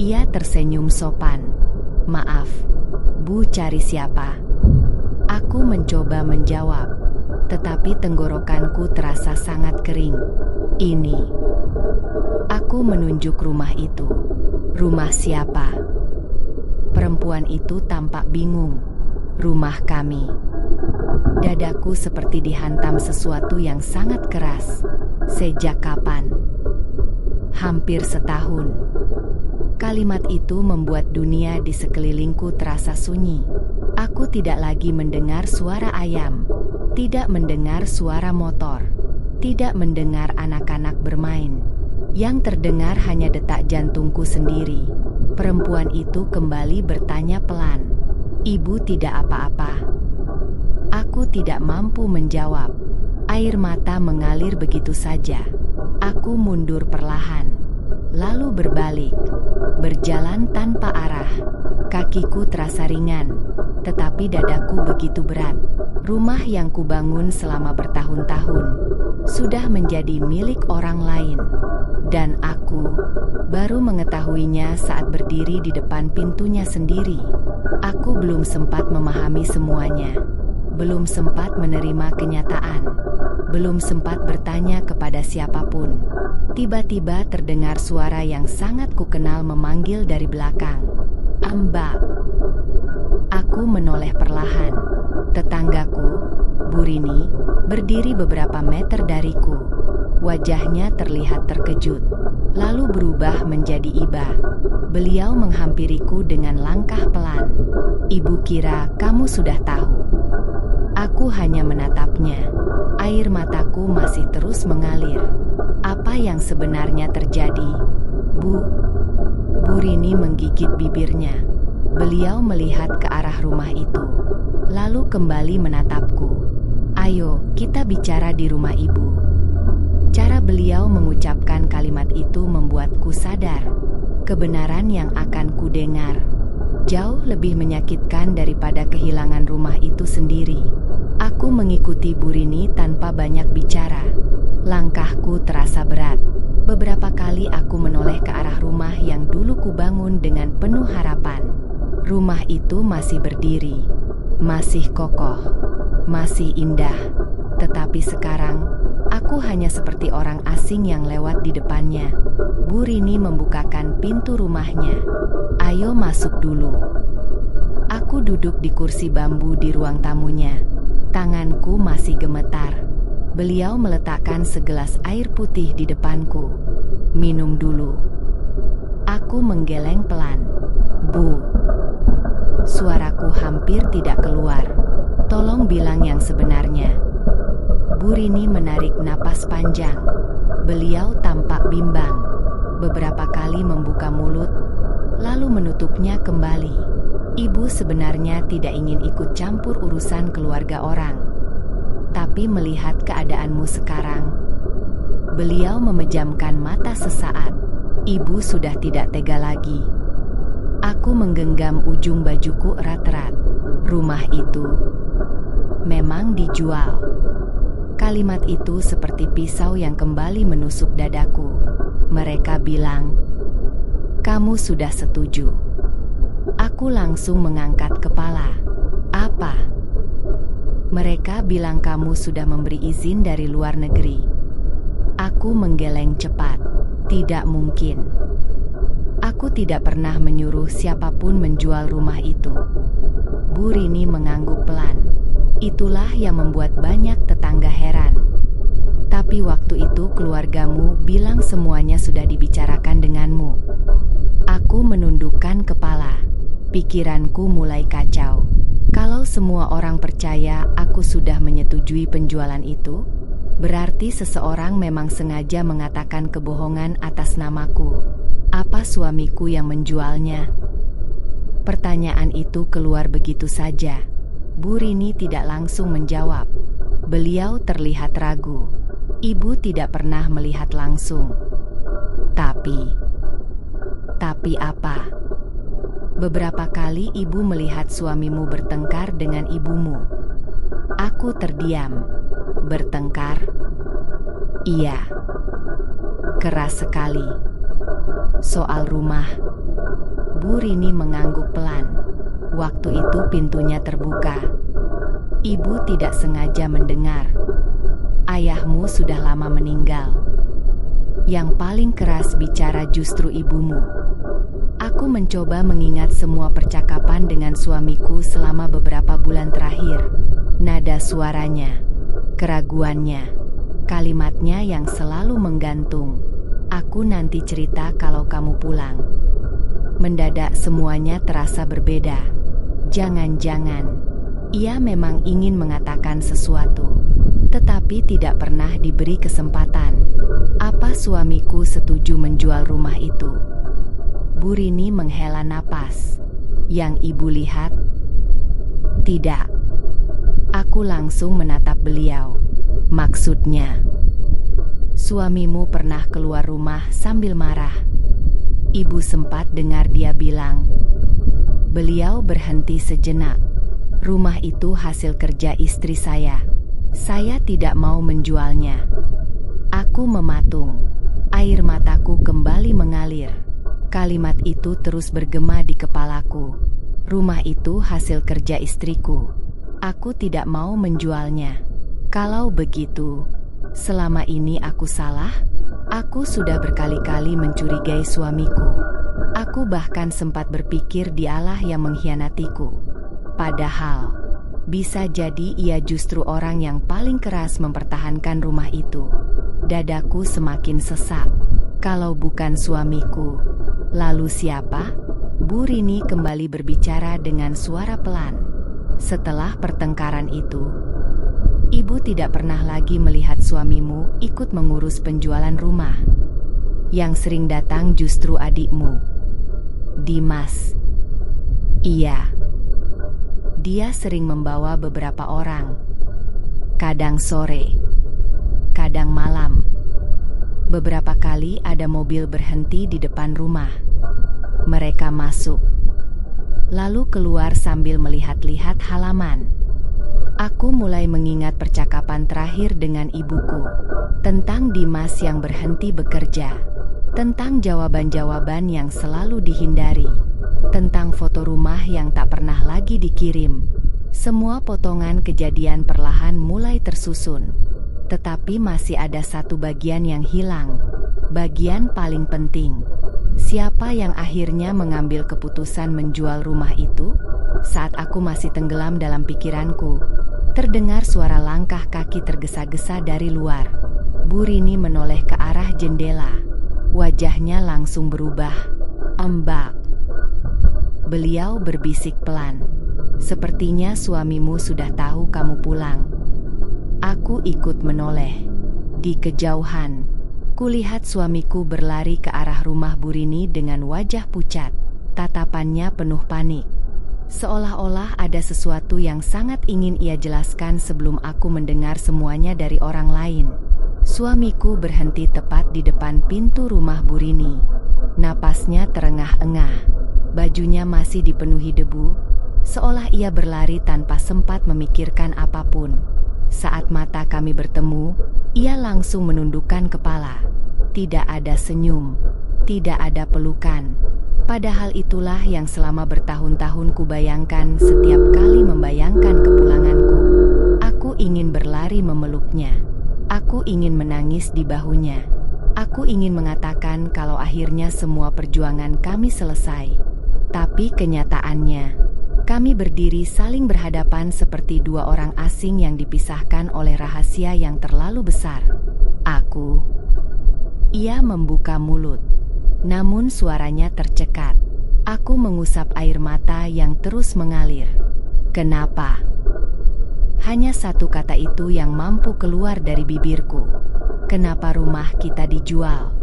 Ia tersenyum sopan. "Maaf, Bu, cari siapa?" Aku mencoba menjawab, tetapi tenggorokanku terasa sangat kering. "Ini." Aku menunjuk rumah itu. "Rumah siapa?" Perempuan itu tampak bingung. "Rumah kami." Dadaku seperti dihantam sesuatu yang sangat keras. "Sejak kapan?" "Hampir setahun." Kalimat itu membuat dunia di sekelilingku terasa sunyi. Aku tidak lagi mendengar suara ayam, tidak mendengar suara motor, tidak mendengar anak-anak bermain. Yang terdengar hanya detak jantungku sendiri. Perempuan itu kembali bertanya pelan, "Ibu tidak apa-apa?" Aku tidak mampu menjawab. Air mata mengalir begitu saja. Aku mundur perlahan, lalu berbalik, berjalan tanpa arah. Kakiku terasa ringan, tetapi dadaku begitu berat. Rumah yang kubangun selama bertahun-tahun sudah menjadi milik orang lain, dan aku baru mengetahuinya saat berdiri di depan pintunya sendiri. Aku belum sempat memahami semuanya, belum sempat menerima kenyataan, belum sempat bertanya kepada siapapun. Tiba-tiba terdengar suara yang sangat kukenal memanggil dari belakang. "Ambak." Aku menoleh perlahan. Tetanggaku, Bu Rini, berdiri beberapa meter dariku. Wajahnya terlihat terkejut, lalu berubah menjadi iba. Beliau menghampiriku dengan langkah pelan. "Ibu kira kamu sudah tahu." Aku hanya menatapnya. Air mataku masih terus mengalir. "Apa yang sebenarnya terjadi, Bu?" Bu Rini menggigit bibirnya. Beliau melihat ke arah rumah itu, lalu kembali menatapku. "Ayo, kita bicara di rumah Ibu." Cara beliau mengucapkan kalimat itu membuatku sadar. Kebenaran yang akan kudengar jauh lebih menyakitkan daripada kehilangan rumah itu sendiri. Aku mengikuti Bu Rini tanpa banyak bicara. Langkahku terasa berat. Beberapa kali aku menoleh ke arah rumah yang dulu kubangun dengan penuh harapan. Rumah itu masih berdiri, masih kokoh, masih indah. Tetapi sekarang, aku hanya seperti orang asing yang lewat di depannya. Bu Rini membukakan pintu rumahnya. "Ayo masuk dulu." Aku duduk di kursi bambu di ruang tamunya. Tanganku masih gemetar. Beliau meletakkan segelas air putih di depanku. "Minum dulu." Aku menggeleng pelan. "Bu." Suaraku hampir tidak keluar. "Tolong bilang yang sebenarnya." Bu Rini menarik napas panjang. Beliau tampak bimbang. Beberapa kali membuka mulut, lalu menutupnya kembali. "Ibu sebenarnya tidak ingin ikut campur urusan keluarga orang. Tapi melihat keadaanmu sekarang..." Beliau memejamkan mata sesaat. "Ibu sudah tidak tega lagi." Aku menggenggam ujung bajuku erat-erat. "Rumah itu memang dijual." Kalimat itu seperti pisau yang kembali menusuk dadaku. Mereka bilang, "Kamu sudah setuju." Aku langsung mengangkat kepala. "Apa?" "Mereka bilang kamu sudah memberi izin dari luar negeri." Aku menggeleng cepat. "Tidak mungkin. Aku tidak pernah menyuruh siapapun menjual rumah itu." Bu Rini mengangguk pelan. "Itulah yang membuat banyak tetangga heran. Tapi waktu itu keluargamu bilang semuanya sudah dibicarakan denganmu." Aku menundukkan kepala. Pikiranku mulai kacau. Kalau semua orang percaya aku sudah menyetujui penjualan itu, berarti seseorang memang sengaja mengatakan kebohongan atas namaku. Apa suamiku yang menjualnya? Pertanyaan itu keluar begitu saja. Bu Rini tidak langsung menjawab. Beliau terlihat ragu. "Ibu tidak pernah melihat langsung." Tapi apa? "Beberapa kali ibu melihat suamimu bertengkar dengan ibumu." Aku terdiam. "Bertengkar?" "Iya. Keras sekali." "Soal rumah?" Bu Rini mengangguk pelan. Waktu itu pintunya terbuka. "Ibu tidak sengaja mendengar. Ayahmu sudah lama meninggal." Yang paling keras bicara justru ibumu. Aku mencoba mengingat semua percakapan dengan suamiku selama beberapa bulan terakhir. Nada suaranya, keraguannya, kalimatnya yang selalu menggantung. "Aku nanti cerita kalau kamu pulang." Mendadak semuanya terasa berbeda. Jangan-jangan ia memang ingin mengatakan sesuatu, tetapi tidak pernah diberi kesempatan. Apa suamiku setuju menjual rumah itu? Bu Rini menghela napas. "Yang ibu lihat?" "Tidak." Aku langsung menatap beliau. Maksudnya, suamimu pernah keluar rumah sambil marah. Ibu sempat dengar dia bilang. Beliau berhenti sejenak. Rumah itu hasil kerja istri saya. Saya tidak mau menjualnya. Aku mematung. Air mataku kembali mengalir. Kalimat itu terus bergema di kepalaku. Rumah itu hasil kerja istriku. Aku tidak mau menjualnya. Kalau begitu, selama ini aku salah? Aku sudah berkali-kali mencurigai suamiku. Aku bahkan sempat berpikir dialah yang mengkhianatiku. Padahal, bisa jadi ia justru orang yang paling keras mempertahankan rumah itu. Dadaku semakin sesak. Kalau bukan suamiku, lalu siapa? Bu Rini kembali berbicara dengan suara pelan. Setelah pertengkaran itu, ibu tidak pernah lagi melihat suamimu ikut mengurus penjualan rumah. Yang sering datang justru adikmu, Dimas. Iya. Dia sering membawa beberapa orang. Kadang sore, kadang malam. Beberapa kali ada mobil berhenti di depan rumah. Mereka masuk, lalu keluar sambil melihat-lihat halaman. Aku mulai mengingat percakapan terakhir dengan ibuku tentang Dimas yang berhenti bekerja, tentang jawaban-jawaban yang selalu dihindari, tentang foto rumah yang tak pernah lagi dikirim. Semua potongan kejadian perlahan mulai tersusun, tetapi masih ada satu bagian yang hilang, bagian paling penting. Siapa yang akhirnya mengambil keputusan menjual rumah itu? Saat aku masih tenggelam dalam pikiranku, terdengar suara langkah kaki tergesa-gesa dari luar. Bu Rini menoleh ke arah jendela. Wajahnya langsung berubah. Embak. Beliau berbisik pelan. Sepertinya suamimu sudah tahu kamu pulang. Aku ikut menoleh. Di kejauhan, kulihat suamiku berlari ke arah rumah Bu Rini dengan wajah pucat. Tatapannya penuh panik. Seolah-olah ada sesuatu yang sangat ingin ia jelaskan sebelum aku mendengar semuanya dari orang lain. Suamiku berhenti tepat di depan pintu rumah Bu Rini. Napasnya terengah-engah. Bajunya masih dipenuhi debu, seolah ia berlari tanpa sempat memikirkan apapun. Saat mata kami bertemu, ia langsung menundukkan kepala. Tidak ada senyum, tidak ada pelukan. Padahal itulah yang selama bertahun-tahun kubayangkan setiap kali membayangkan kepulanganku. Aku ingin berlari memeluknya. Aku ingin menangis di bahunya. Aku ingin mengatakan kalau akhirnya semua perjuangan kami selesai. Tapi kenyataannya, kami berdiri saling berhadapan seperti dua orang asing yang dipisahkan oleh rahasia yang terlalu besar. Ia membuka mulut, namun suaranya tercekat. Aku mengusap air mata yang terus mengalir. Kenapa? Hanya satu kata itu yang mampu keluar dari bibirku. Kenapa rumah kita dijual?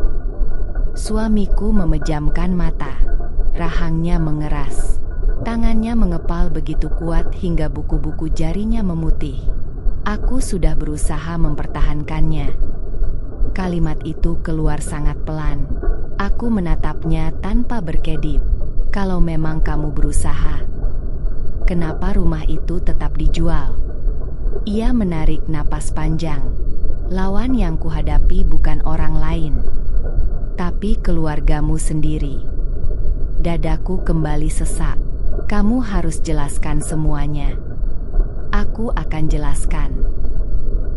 Suamiku memejamkan mata. Rahangnya mengeras. Tangannya mengepal begitu kuat hingga buku-buku jarinya memutih. Aku sudah berusaha mempertahankannya. Kalimat itu keluar sangat pelan. Aku menatapnya tanpa berkedip. Kalau memang kamu berusaha, kenapa rumah itu tetap dijual? Ia menarik napas panjang. Lawan yang kuhadapi bukan orang lain, tapi keluargamu sendiri. Dadaku kembali sesak. Kamu harus jelaskan semuanya. Aku akan jelaskan.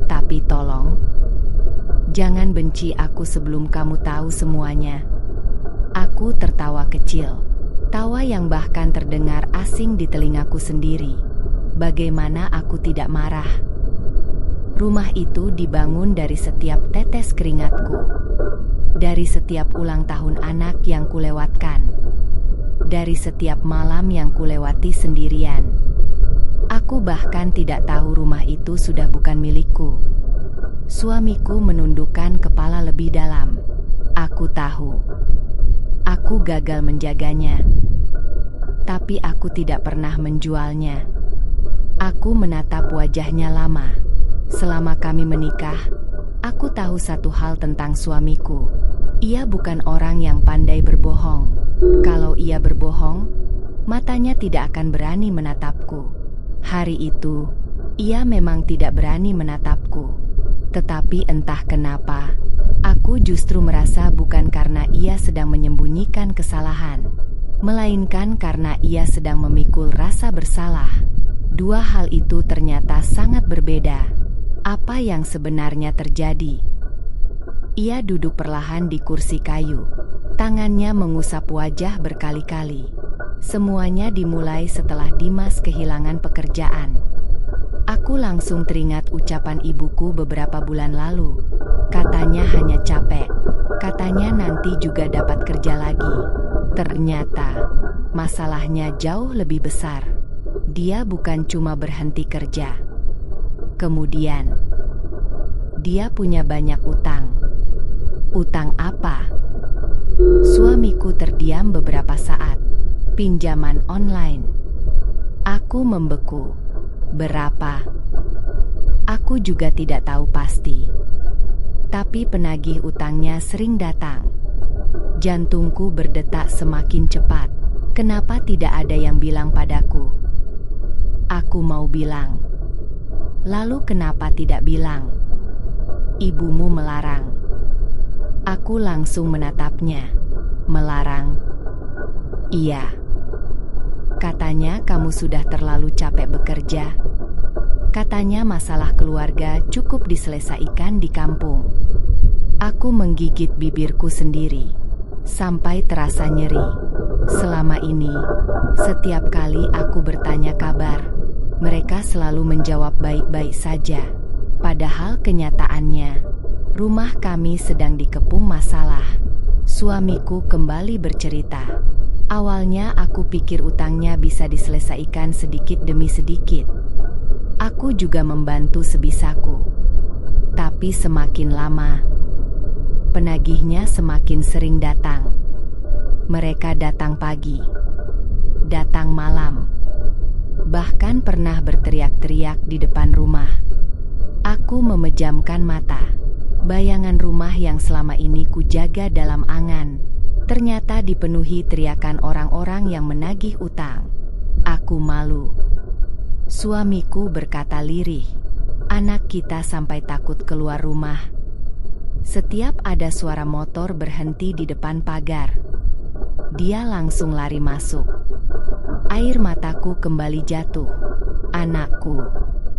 Tapi tolong, jangan benci aku sebelum kamu tahu semuanya. Aku tertawa kecil. Tawa yang bahkan terdengar asing di telingaku sendiri. Bagaimana aku tidak marah? Rumah itu dibangun dari setiap tetes keringatku. Dari setiap ulang tahun anak yang kulewatkan. Dari setiap malam yang kulewati sendirian. Aku bahkan tidak tahu rumah itu sudah bukan milikku. Suamiku menundukkan kepala lebih dalam. Aku tahu. Aku gagal menjaganya. Tapi aku tidak pernah menjualnya. Aku menatap wajahnya lama. Selama kami menikah, aku tahu satu hal tentang suamiku. Ia bukan orang yang pandai berbohong. Kalau ia berbohong, matanya tidak akan berani menatapku. Hari itu, ia memang tidak berani menatapku. Tetapi entah kenapa, aku justru merasa bukan karena ia sedang menyembunyikan kesalahan, melainkan karena ia sedang memikul rasa bersalah. Dua hal itu ternyata sangat berbeda. Apa yang sebenarnya terjadi? Ia duduk perlahan di kursi kayu. Tangannya mengusap wajah berkali-kali. Semuanya dimulai setelah Dimas kehilangan pekerjaan. Aku langsung teringat ucapan ibuku beberapa bulan lalu. Katanya hanya capek. Katanya nanti juga dapat kerja lagi. Ternyata, masalahnya jauh lebih besar. Dia bukan cuma berhenti kerja. Kemudian, dia punya banyak utang. Utang apa? Suamiku terdiam beberapa saat. Pinjaman online. Aku membeku. Berapa? Aku juga tidak tahu pasti. Tapi penagih utangnya sering datang. Jantungku berdetak semakin cepat. Kenapa tidak ada yang bilang padaku? Aku mau bilang. Lalu kenapa tidak bilang? Ibumu melarang. Aku langsung menatapnya. Melarang? Iya. Katanya kamu sudah terlalu capek bekerja. Katanya masalah keluarga cukup diselesaikan di kampung. Aku menggigit bibirku sendiri, sampai terasa nyeri. Selama ini, setiap kali aku bertanya kabar, mereka selalu menjawab baik-baik saja. Padahal kenyataannya, rumah kami sedang dikepung masalah. Suamiku kembali bercerita. Awalnya aku pikir utangnya bisa diselesaikan sedikit demi sedikit. Aku juga membantu sebisaku. Tapi semakin lama, penagihnya semakin sering datang. Mereka datang pagi, datang malam, bahkan pernah berteriak-teriak di depan rumah. Aku memejamkan mata. Bayangan rumah yang selama ini kujaga dalam angan, ternyata dipenuhi teriakan orang-orang yang menagih utang. Aku malu. Suamiku berkata lirih, "Anak kita sampai takut keluar rumah. Setiap ada suara motor berhenti di depan pagar, dia langsung lari masuk." Air mataku kembali jatuh. Anakku,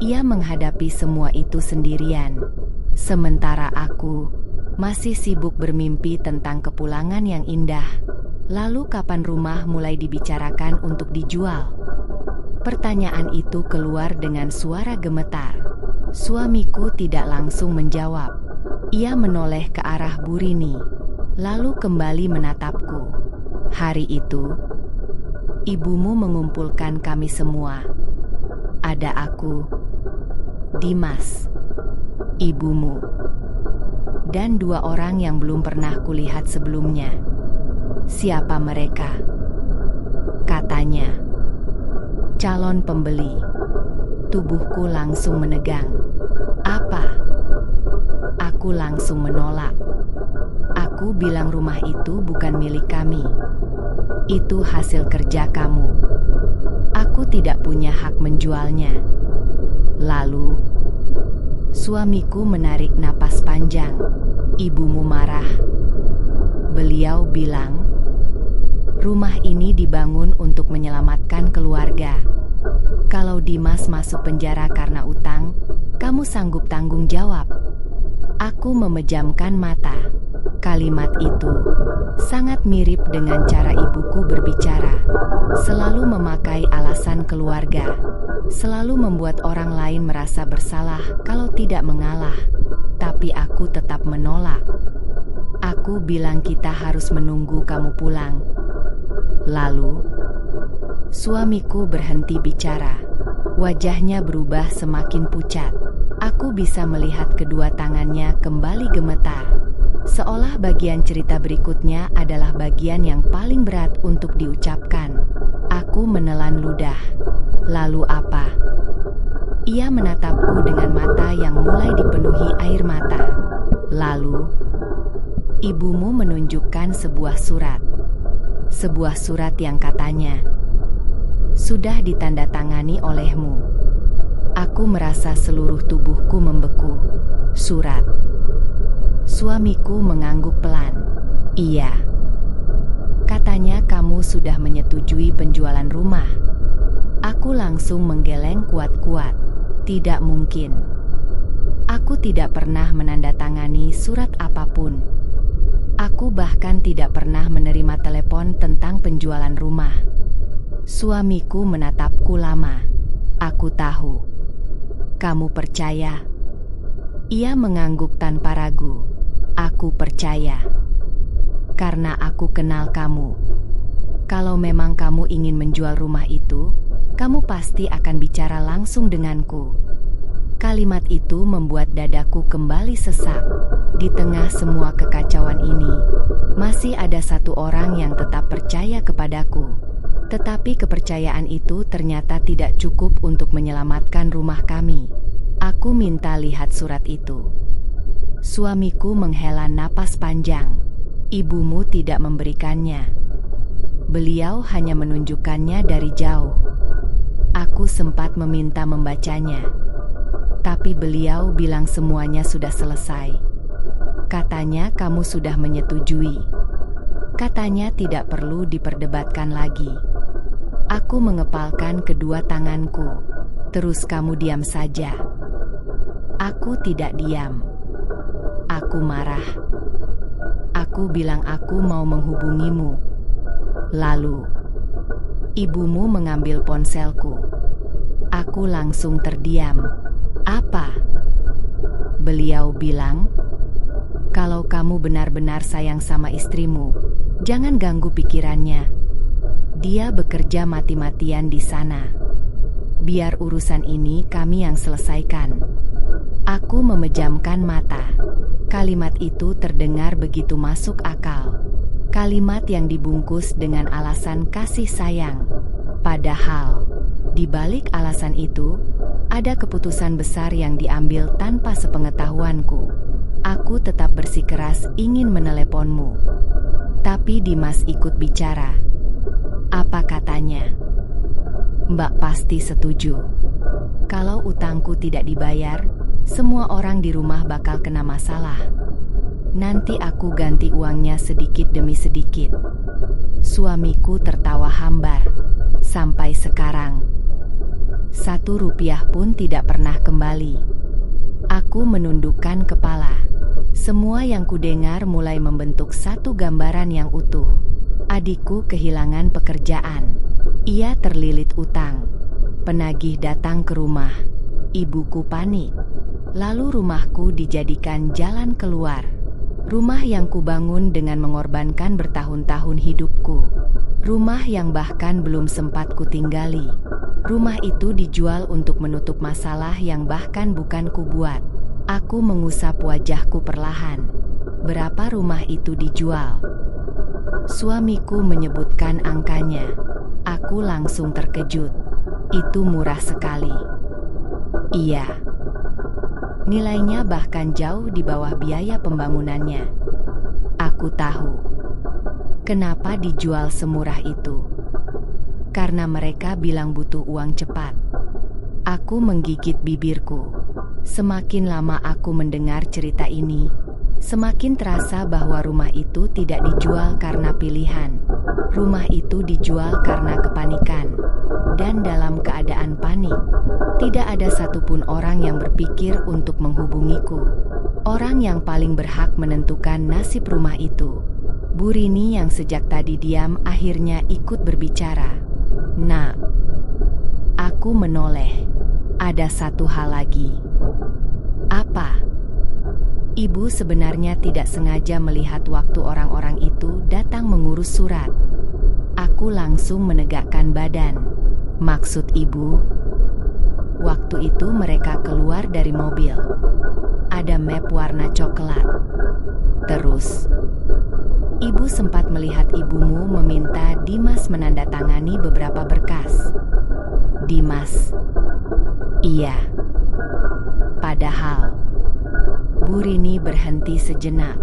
ia menghadapi semua itu sendirian. Sementara aku masih sibuk bermimpi tentang kepulangan yang indah. Lalu kapan rumah mulai dibicarakan untuk dijual? Pertanyaan itu keluar dengan suara gemetar. Suamiku tidak langsung menjawab. Ia menoleh ke arah Bu Rini, lalu kembali menatapku. Hari itu, ibumu mengumpulkan kami semua. Ada aku, Dimas, ibumu, dan dua orang yang belum pernah kulihat sebelumnya. Siapa mereka? Katanya, calon pembeli. Tubuhku langsung menegang. Apa? Aku langsung menolak. Aku bilang rumah itu bukan milik kami. Itu hasil kerja kamu. Aku tidak punya hak menjualnya. Lalu, suamiku menarik napas panjang. Ibumu marah. Beliau bilang, rumah ini dibangun untuk menyelamatkan keluarga. Kalau Dimas masuk penjara karena utang, kamu sanggup tanggung jawab? Aku memejamkan mata. Kalimat itu sangat mirip dengan cara ibuku berbicara. Selalu memakai alasan keluarga. Selalu membuat orang lain merasa bersalah kalau tidak mengalah. Tapi aku tetap menolak. Aku bilang kita harus menunggu kamu pulang. Lalu, suamiku berhenti bicara. Wajahnya berubah semakin pucat. Aku bisa melihat kedua tangannya kembali gemetar. Seolah bagian cerita berikutnya adalah bagian yang paling berat untuk diucapkan. Aku menelan ludah. Lalu apa? Ia menatapku dengan mata yang mulai dipenuhi air mata. Lalu, ibumu menunjukkan sebuah surat. Sebuah surat yang katanya, "Sudah ditandatangani olehmu." Aku merasa seluruh tubuhku membeku. Surat. Suamiku mengangguk pelan. "Iya." Katanya, "Kamu sudah menyetujui penjualan rumah." Aku langsung menggeleng kuat-kuat. Tidak mungkin. Aku tidak pernah menandatangani surat apapun. Aku bahkan tidak pernah menerima telepon tentang penjualan rumah. Suamiku menatapku lama. Aku tahu. "Kamu percaya?" Ia mengangguk tanpa ragu. "Aku percaya. Karena aku kenal kamu. Kalau memang kamu ingin menjual rumah itu, kamu pasti akan bicara langsung denganku." Kalimat itu membuat dadaku kembali sesak. Di tengah semua kekacauan ini, masih ada satu orang yang tetap percaya kepadaku. Tetapi kepercayaan itu ternyata tidak cukup untuk menyelamatkan rumah kami. Aku minta lihat surat itu. Suamiku menghela napas panjang. "Ibumu tidak memberikannya. Beliau hanya menunjukkannya dari jauh." Aku sempat meminta membacanya, tapi beliau bilang semuanya sudah selesai. Katanya kamu sudah menyetujui. Katanya tidak perlu diperdebatkan lagi. Aku mengepalkan kedua tanganku. "Terus kamu diam saja." Aku tidak diam. Aku marah. Aku bilang aku mau menghubungimu. Lalu, ibumu mengambil ponselku. Aku langsung terdiam. "Apa?" Beliau bilang, "Kalau kamu benar-benar sayang sama istrimu, jangan ganggu pikirannya. Dia bekerja mati-matian di sana. Biar urusan ini kami yang selesaikan." Aku memejamkan mata. Kalimat itu terdengar begitu masuk akal. Kalimat yang dibungkus dengan alasan kasih sayang. Padahal, di balik alasan itu, ada keputusan besar yang diambil tanpa sepengetahuanku. Aku tetap bersikeras ingin meneleponmu. Tapi Dimas ikut bicara. Apa katanya? "Mbak pasti setuju. Kalau utangku tidak dibayar, semua orang di rumah bakal kena masalah. Nanti aku ganti uangnya sedikit demi sedikit." Suamiku tertawa hambar. "Sampai sekarang, 1 rupiah pun tidak pernah kembali." Aku menundukkan kepala. Semua yang kudengar mulai membentuk satu gambaran yang utuh. Adikku kehilangan pekerjaan. Ia terlilit utang. Penagih datang ke rumah. Ibuku panik. Lalu rumahku dijadikan jalan keluar. Rumah yang kubangun dengan mengorbankan bertahun-tahun hidupku. Rumah yang bahkan belum sempat kutinggali. Rumah itu dijual untuk menutup masalah yang bahkan bukan kubuat. Aku mengusap wajahku perlahan. "Berapa rumah itu dijual?" Suamiku menyebutkan angkanya. Aku langsung terkejut. "Itu murah sekali." "Iya. Nilainya bahkan jauh di bawah biaya pembangunannya." Aku tahu. Kenapa dijual semurah itu? Karena mereka bilang butuh uang cepat. Aku menggigit bibirku. Semakin lama aku mendengar cerita ini, semakin terasa bahwa rumah itu tidak dijual karena pilihan. Rumah itu dijual karena kepanikan. Dan dalam keadaan panik, tidak ada satupun orang yang berpikir untuk menghubungiku. Orang yang paling berhak menentukan nasib rumah itu, Bu Rini yang sejak tadi diam akhirnya ikut berbicara. "Nak." Aku menoleh. "Ada satu hal lagi." "Apa?" Ibu sebenarnya tidak sengaja melihat waktu orang-orang itu datang mengurus surat. Aku langsung menegakkan badan. "Maksud ibu?" "Waktu itu mereka keluar dari mobil. Ada map warna coklat. Terus, ibu sempat melihat ibumu meminta Dimas menandatangani beberapa berkas." "Dimas?" "Iya." Padahal, Bu Rini berhenti sejenak.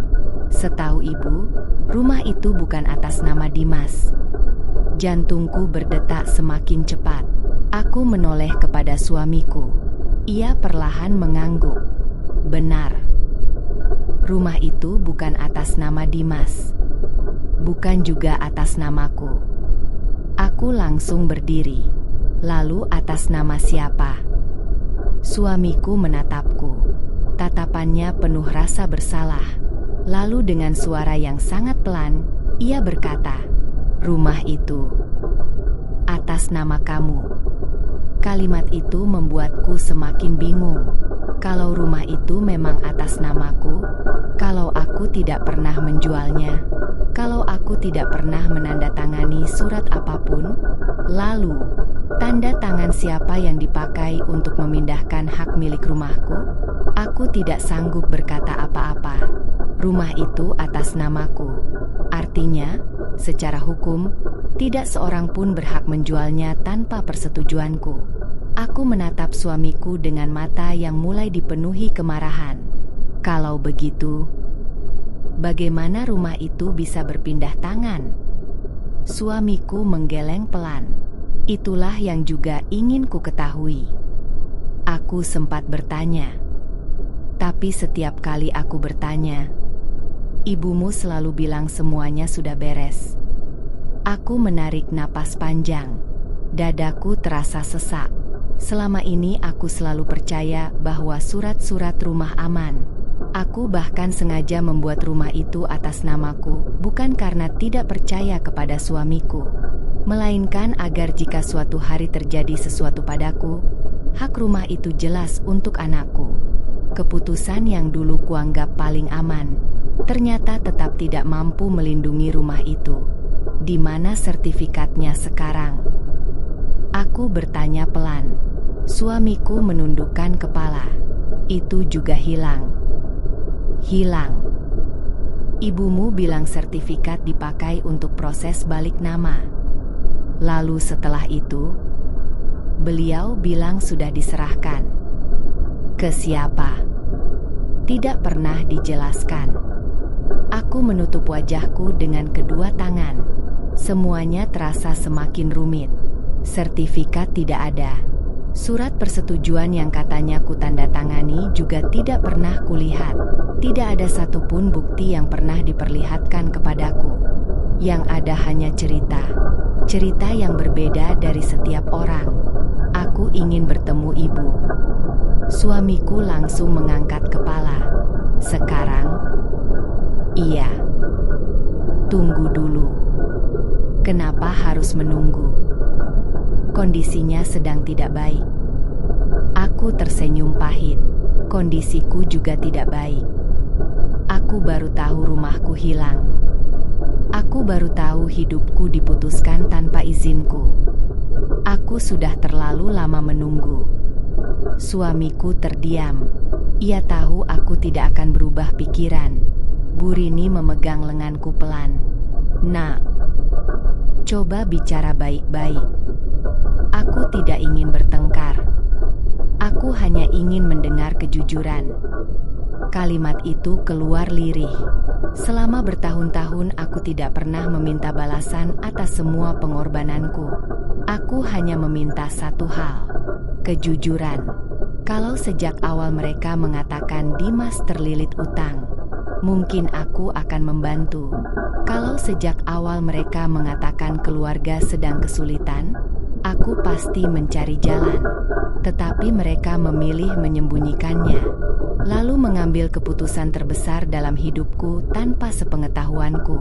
Setahu ibu, rumah itu bukan atas nama Dimas. Jantungku berdetak semakin cepat. Aku menoleh kepada suamiku. Ia perlahan mengangguk. Benar. Rumah itu bukan atas nama Dimas. Bukan juga atas namaku. Aku langsung berdiri. Lalu atas nama siapa? Suamiku menatapku. Tatapannya penuh rasa bersalah. Lalu dengan suara yang sangat pelan, ia berkata, "Rumah itu atas nama kamu." Kalimat itu membuatku semakin bingung. Kalau rumah itu memang atas namaku, kalau aku tidak pernah menjualnya, kalau aku tidak pernah menandatangani surat apapun, lalu tanda tangan siapa yang dipakai untuk memindahkan hak milik rumahku? Aku tidak sanggup berkata apa-apa. Rumah itu atas namaku. Artinya, secara hukum, tidak seorang pun berhak menjualnya tanpa persetujuanku. Aku menatap suamiku dengan mata yang mulai dipenuhi kemarahan. Kalau begitu, bagaimana rumah itu bisa berpindah tangan? Suamiku menggeleng pelan. Itulah yang juga ingin ku ketahui. Aku sempat bertanya. Tapi setiap kali aku bertanya, ibumu selalu bilang semuanya sudah beres. Aku menarik napas panjang. Dadaku terasa sesak. Selama ini aku selalu percaya bahwa surat-surat rumah aman. Aku bahkan sengaja membuat rumah itu atas namaku, bukan karena tidak percaya kepada suamiku, melainkan agar jika suatu hari terjadi sesuatu padaku, hak rumah itu jelas untuk anakku. Keputusan yang dulu kuanggap paling aman, ternyata tetap tidak mampu melindungi rumah itu. Di mana sertifikatnya sekarang? Aku bertanya pelan. Suamiku menundukkan kepala. Itu juga hilang. Hilang. Ibumu bilang sertifikat dipakai untuk proses balik nama. Lalu setelah itu, beliau bilang sudah diserahkan. Ke siapa? Tidak pernah dijelaskan. Aku menutup wajahku dengan kedua tangan. Semuanya terasa semakin rumit. Sertifikat tidak ada. Surat persetujuan yang katanya ku tanda tangani juga tidak pernah kulihat. Tidak ada satupun bukti yang pernah diperlihatkan kepadaku. Yang ada hanya cerita. Cerita yang berbeda dari setiap orang. Aku ingin bertemu ibu. Suamiku langsung mengangkat kepala. Sekarang? Iya. Tunggu dulu. Kenapa harus menunggu? Kondisinya sedang tidak baik. Aku tersenyum pahit. Kondisiku juga tidak baik. Aku baru tahu rumahku hilang. Aku baru tahu hidupku diputuskan tanpa izinku. Aku sudah terlalu lama menunggu. Suamiku terdiam. Ia tahu aku tidak akan berubah pikiran. Bu Rini memegang lenganku pelan. "Nak, coba bicara baik-baik. Aku tidak ingin bertengkar. Aku hanya ingin mendengar kejujuran." Kalimat itu keluar lirih. Selama bertahun-tahun aku tidak pernah meminta balasan atas semua pengorbananku. Aku hanya meminta satu hal. Kejujuran. Kalau sejak awal mereka mengatakan Dimas terlilit utang, mungkin aku akan membantu. Kalau sejak awal mereka mengatakan keluarga sedang kesulitan, aku pasti mencari jalan. Tetapi mereka memilih menyembunyikannya, lalu mengambil keputusan terbesar dalam hidupku tanpa sepengetahuanku.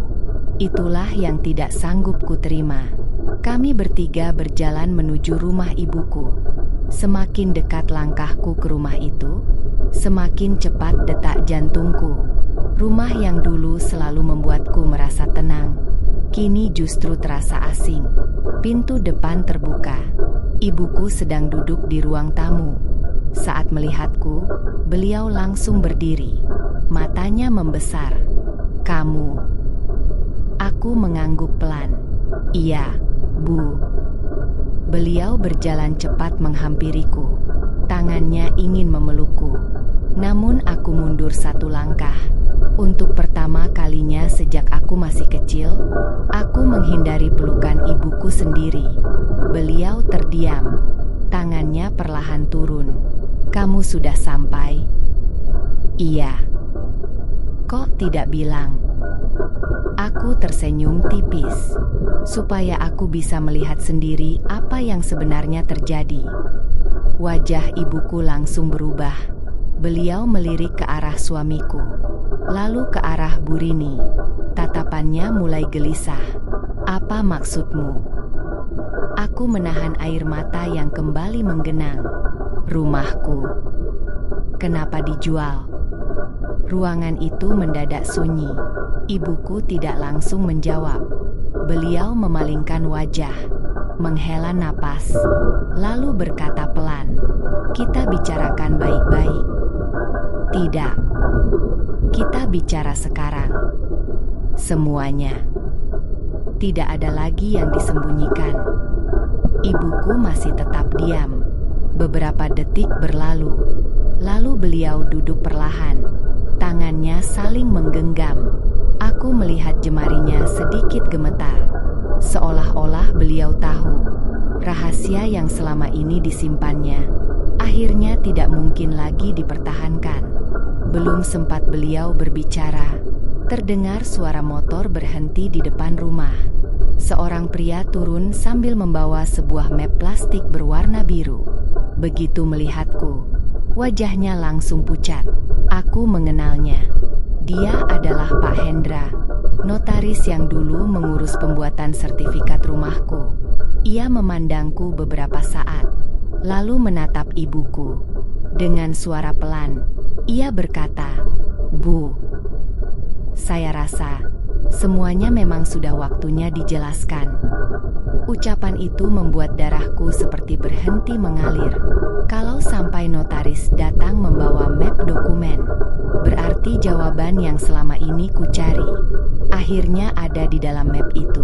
Itulah yang tidak sanggup kuterima. Kami bertiga berjalan menuju rumah ibuku. Semakin dekat langkahku ke rumah itu, semakin cepat detak jantungku. Rumah yang dulu selalu membuatku merasa tenang, kini justru terasa asing. Pintu depan terbuka. Ibuku sedang duduk di ruang tamu. Saat melihatku, beliau langsung berdiri. Matanya membesar. "Kamu?" Aku mengangguk pelan. "Iya, Bu." Beliau berjalan cepat menghampiriku. Tangannya ingin memelukku. Namun aku mundur satu langkah. Untuk pertama kalinya sejak aku masih kecil, aku menghindari pelukan ibuku sendiri. Beliau terdiam. Tangannya perlahan turun. "Kamu sudah sampai?" "Iya." "Kok tidak bilang?" Aku tersenyum tipis, supaya aku bisa melihat sendiri apa yang sebenarnya terjadi. Wajah ibuku langsung berubah. Beliau melirik ke arah suamiku, lalu ke arah Bu Rini. Tatapannya mulai gelisah. "Apa maksudmu?" Aku menahan air mata yang kembali menggenang. "Rumahku. Kenapa dijual?" Ruangan itu mendadak sunyi. Ibuku tidak langsung menjawab. Beliau memalingkan wajah, menghela napas, lalu berkata pelan, "Kita bicarakan baik-baik." "Tidak. Kita bicara sekarang. Semuanya. Tidak ada lagi yang disembunyikan." Ibuku masih tetap diam. Beberapa detik berlalu. Lalu beliau duduk perlahan. Tangannya saling menggenggam. Aku melihat jemarinya sedikit gemetar. Seolah-olah beliau tahu rahasia yang selama ini disimpannya akhirnya tidak mungkin lagi dipertahankan. Belum sempat beliau berbicara, terdengar suara motor berhenti di depan rumah. Seorang pria turun sambil membawa sebuah map plastik berwarna biru. Begitu melihatku, wajahnya langsung pucat. Aku mengenalnya. Dia adalah Pak Hendra, notaris yang dulu mengurus pembuatan sertifikat rumahku. Ia memandangku beberapa saat, lalu menatap ibuku. Dengan suara pelan, ia berkata, "Bu, saya rasa semuanya memang sudah waktunya dijelaskan." Ucapan itu membuat darahku seperti berhenti mengalir. Kalau sampai notaris datang membawa map dokumen, berarti jawaban yang selama ini kucari akhirnya ada di dalam map itu.